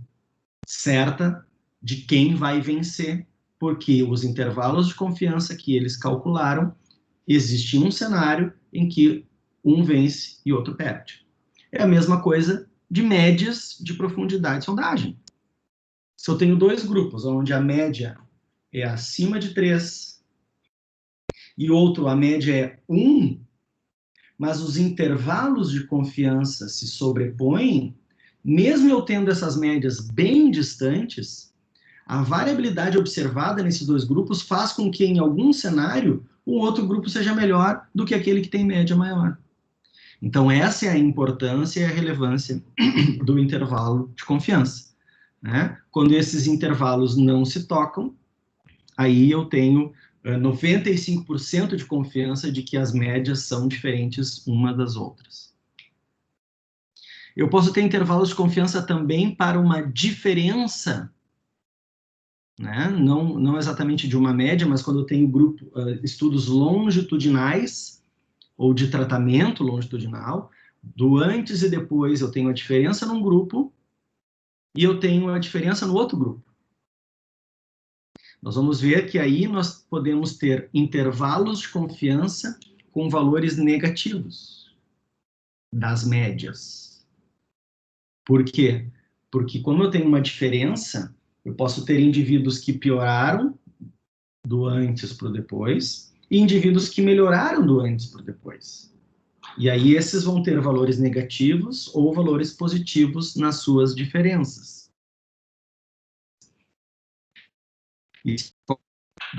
certa de quem vai vencer, porque os intervalos de confiança que eles calcularam, existe um cenário em que um vence e outro perde. É a mesma coisa de médias de profundidade de sondagem. Se eu tenho dois grupos, onde a média é acima de 3 e outro, a média é 1, mas os intervalos de confiança se sobrepõem, mesmo eu tendo essas médias bem distantes, a variabilidade observada nesses dois grupos faz com que, em algum cenário, o outro grupo seja melhor do que aquele que tem média maior. Então, essa é a importância e a relevância do intervalo de confiança, né? Quando esses intervalos não se tocam, aí eu tenho 95% de confiança de que as médias são diferentes uma das outras. Eu posso ter intervalos de confiança também para uma diferença, né? Não exatamente de uma média, mas quando eu tenho estudos longitudinais ou de tratamento longitudinal, do antes e depois eu tenho a diferença num grupo e eu tenho a diferença no outro grupo. Nós vamos ver que aí nós podemos ter intervalos de confiança com valores negativos das médias. Por quê? Porque como eu tenho uma diferença, eu posso ter indivíduos que pioraram do antes para o depois e indivíduos que melhoraram do antes para o depois. E aí esses vão ter valores negativos ou valores positivos nas suas diferenças. Isso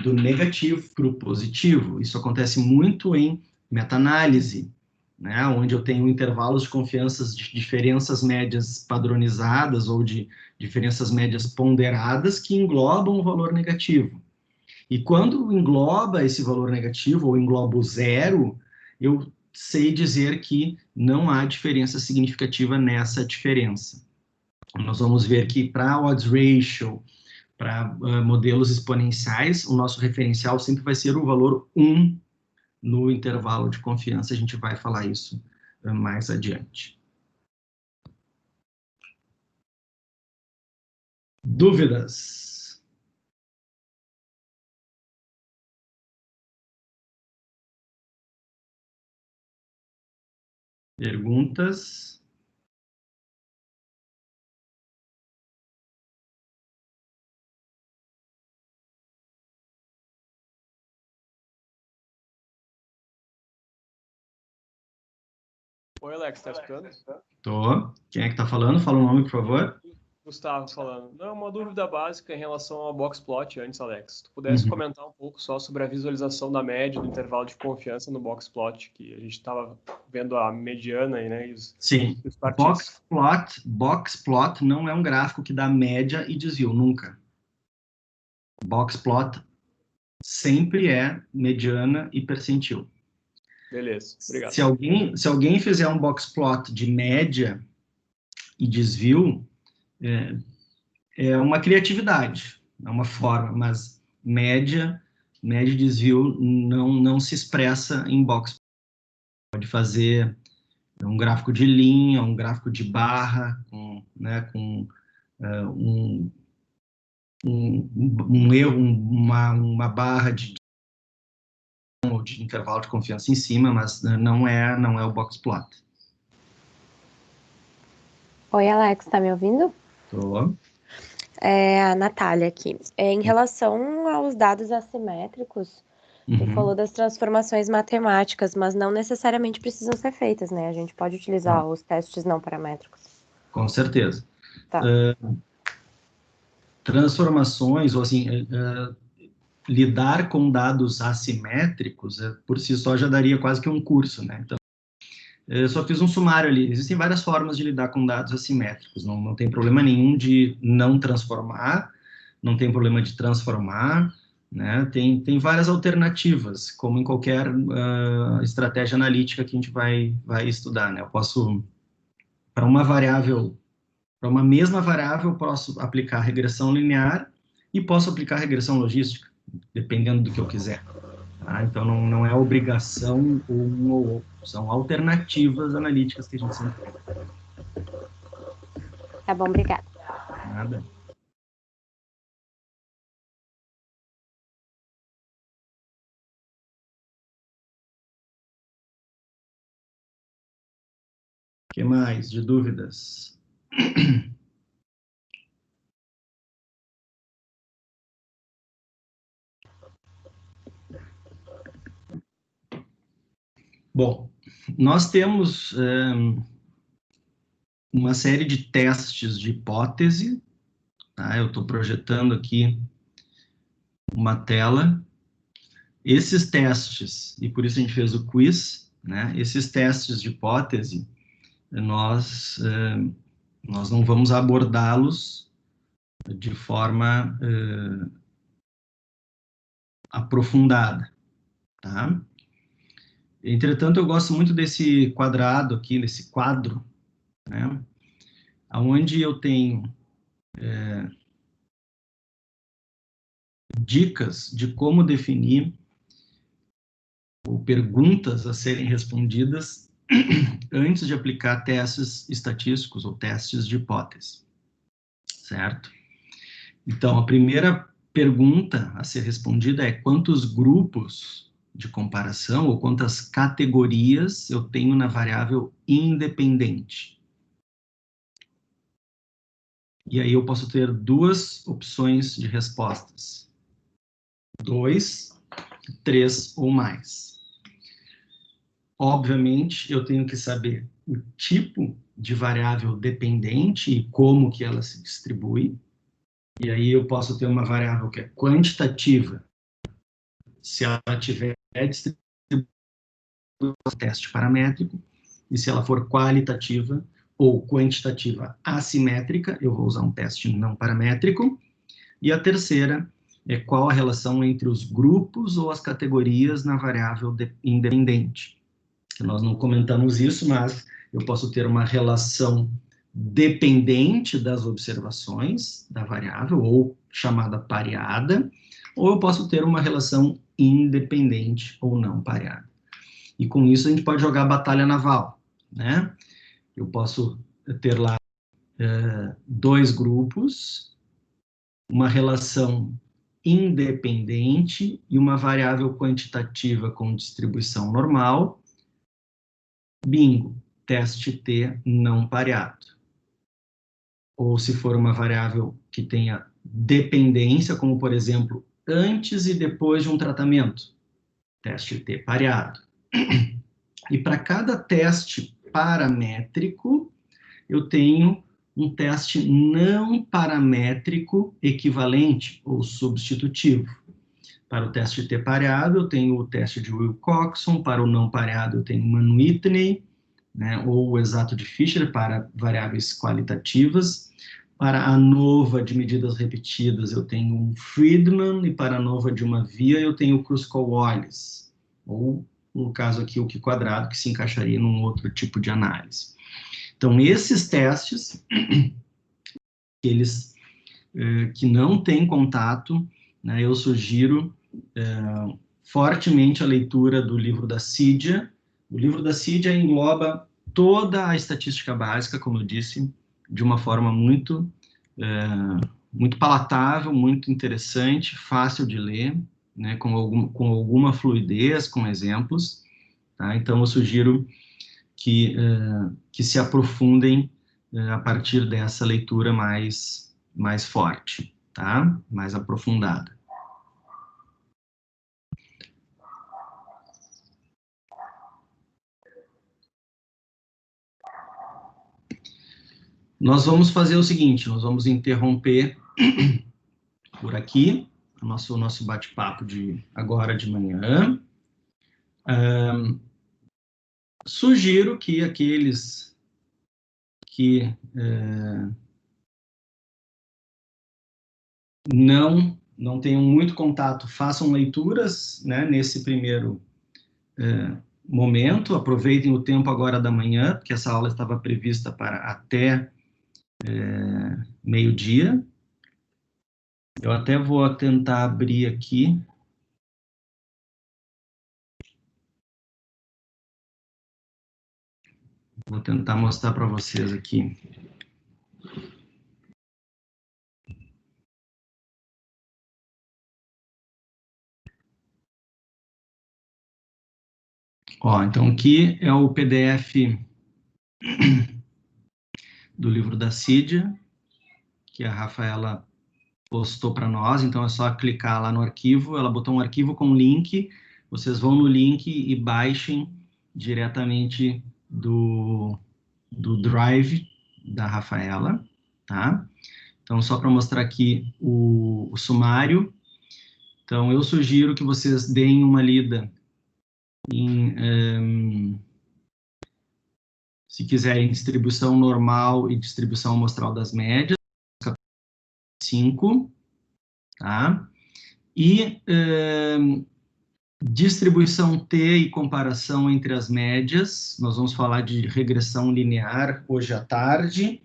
do negativo para o positivo. Isso acontece muito em meta-análise, né, onde eu tenho intervalos de confiança de diferenças médias padronizadas ou de diferenças médias ponderadas que englobam o valor negativo. E quando engloba esse valor negativo ou engloba o zero, eu sei dizer que não há diferença significativa nessa diferença. Nós vamos ver que para odds ratio, para modelos exponenciais, o nosso referencial sempre vai ser o valor 1 no intervalo de confiança. A gente vai falar isso mais adiante. Dúvidas? Perguntas? Oi, Alex, tá escutando? Tô. Quem é que tá falando? Fala o nome, por favor. Gustavo falando. Não, uma dúvida básica em relação ao boxplot antes, Alex. Se tu pudesse comentar um pouco só sobre a visualização da média do intervalo de confiança no boxplot, que a gente estava vendo a mediana aí, né? Sim. Boxplot não é um gráfico que dá média e desvio, nunca. Boxplot sempre é mediana e percentil. Beleza, obrigado. Se alguém fizer um boxplot de média e desvio, é uma criatividade, é uma forma, mas média e desvio não se expressa em boxplot. Pode fazer um gráfico de linha, um gráfico de barra, com um erro, uma barra de intervalo de confiança em cima, mas não é o boxplot. Oi, Alex, tá me ouvindo? Tô. É a Natália aqui. Em relação aos dados assimétricos, tu falou das transformações matemáticas, mas não necessariamente precisam ser feitas, né? A gente pode utilizar os testes não paramétricos. Com certeza. Tá. Transformações, ou assim, lidar com dados assimétricos, por si só já daria quase que um curso, né? Então, eu só fiz um sumário ali. Existem várias formas de lidar com dados assimétricos. Não tem problema nenhum de não transformar, não tem problema de transformar, né? Tem várias alternativas, como em qualquer estratégia analítica que a gente vai estudar, né? Eu posso, para uma mesma variável, posso aplicar regressão linear e posso aplicar regressão logística, dependendo do que eu quiser. Tá? Então, não é obrigação ou um ou outro. São alternativas analíticas que a gente sempre tem. Tá bom, obrigada. Nada. O que mais de dúvidas? Bom, nós temos uma série de testes de hipótese. Tá? Eu estou projetando aqui uma tela. Esses testes, e por isso a gente fez o quiz, né? Esses testes de hipótese, nós não vamos abordá-los de forma aprofundada, tá? Entretanto, eu gosto muito desse quadrado aqui, desse quadro, né? Onde eu tenho dicas de como definir ou perguntas a serem respondidas antes de aplicar testes estatísticos ou testes de hipótese, certo? Então, a primeira pergunta a ser respondida é quantos grupos de comparação ou quantas categorias eu tenho na variável independente. E aí eu posso ter duas opções de respostas. 2, 3 ou mais. Obviamente, eu tenho que saber o tipo de variável dependente e como que ela se distribui. E aí eu posso ter uma variável que é quantitativa, se ela tiver distribuída no teste paramétrico, e se ela for qualitativa ou quantitativa assimétrica, eu vou usar um teste não paramétrico. E a terceira é qual a relação entre os grupos ou as categorias na variável independente. Nós não comentamos isso, mas eu posso ter uma relação dependente das observações da variável, ou chamada pareada, ou eu posso ter uma relação independente ou não pareada. E com isso a gente pode jogar batalha naval, né? Eu posso ter lá dois grupos, uma relação independente e uma variável quantitativa com distribuição normal. Bingo, teste T não pareado. Ou se for uma variável que tenha dependência, como por exemplo, antes e depois de um tratamento, teste T pareado. E para cada teste paramétrico, eu tenho um teste não paramétrico equivalente ou substitutivo. Para o teste T pareado, eu tenho o teste de Wilcoxon, para o não pareado, eu tenho o Mann Whitney, né, ou o exato de Fisher para variáveis qualitativas. Para a ANOVA de medidas repetidas, eu tenho um Friedman, e para a ANOVA de uma via, eu tenho o Kruskal-Wallis, ou, no caso aqui, o Q-quadrado, que se encaixaria num outro tipo de análise. Então, esses testes, eles que não têm contato, né, eu sugiro fortemente a leitura do livro da Cídia. O livro da Cídia engloba toda a estatística básica, como eu disse, de uma forma muito palatável, muito interessante, fácil de ler, né, com alguma fluidez, com exemplos. Tá? Então, eu sugiro que se aprofundem a partir dessa leitura mais forte, tá? Mais aprofundada. Nós vamos fazer o seguinte, nós vamos interromper por aqui o nosso bate-papo de agora de manhã. Sugiro que aqueles que não tenham muito contato façam leituras, né, nesse primeiro momento, aproveitem o tempo agora da manhã, porque essa aula estava prevista para até meio-dia. Eu até vou tentar abrir aqui Vou tentar mostrar para vocês aqui. Ó, então aqui é o PDF do livro da Cídia, que a Rafaela postou para nós, então é só clicar lá no arquivo, ela botou um arquivo com link, vocês vão no link e baixem diretamente do Drive da Rafaela, tá? Então, só para mostrar aqui o sumário. Então, eu sugiro que vocês deem uma lida em, se quiserem, distribuição normal e distribuição amostral das médias, 5, tá? E distribuição T e comparação entre as médias, nós vamos falar de regressão linear hoje à tarde,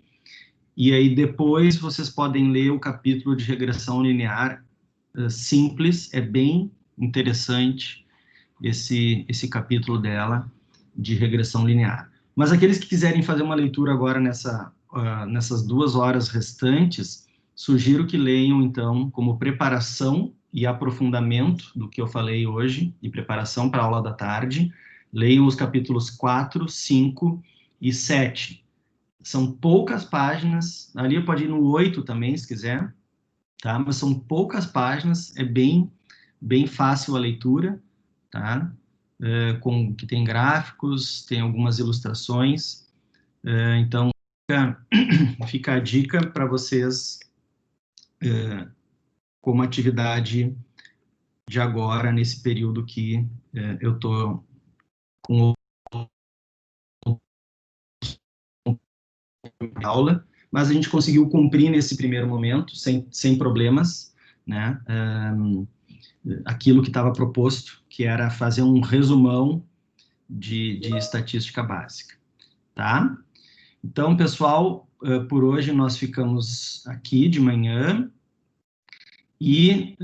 e aí depois vocês podem ler o capítulo de regressão linear simples, é bem interessante esse capítulo dela de regressão linear. Mas aqueles que quiserem fazer uma leitura agora nessas 2 horas restantes, sugiro que leiam, então, como preparação e aprofundamento do que eu falei hoje, e preparação para a aula da tarde, leiam os capítulos 4, 5 e 7. São poucas páginas, ali pode ir no 8 também, se quiser, tá? Mas são poucas páginas, é bem fácil a leitura, tá? Que tem gráficos, tem algumas ilustrações, então fica a dica para vocês como atividade de agora, nesse período que eu estou com aula, mas a gente conseguiu cumprir nesse primeiro momento, sem problemas, né? Aquilo que estava proposto, que era fazer um resumão de estatística básica, tá? Então, pessoal, por hoje nós ficamos aqui de manhã e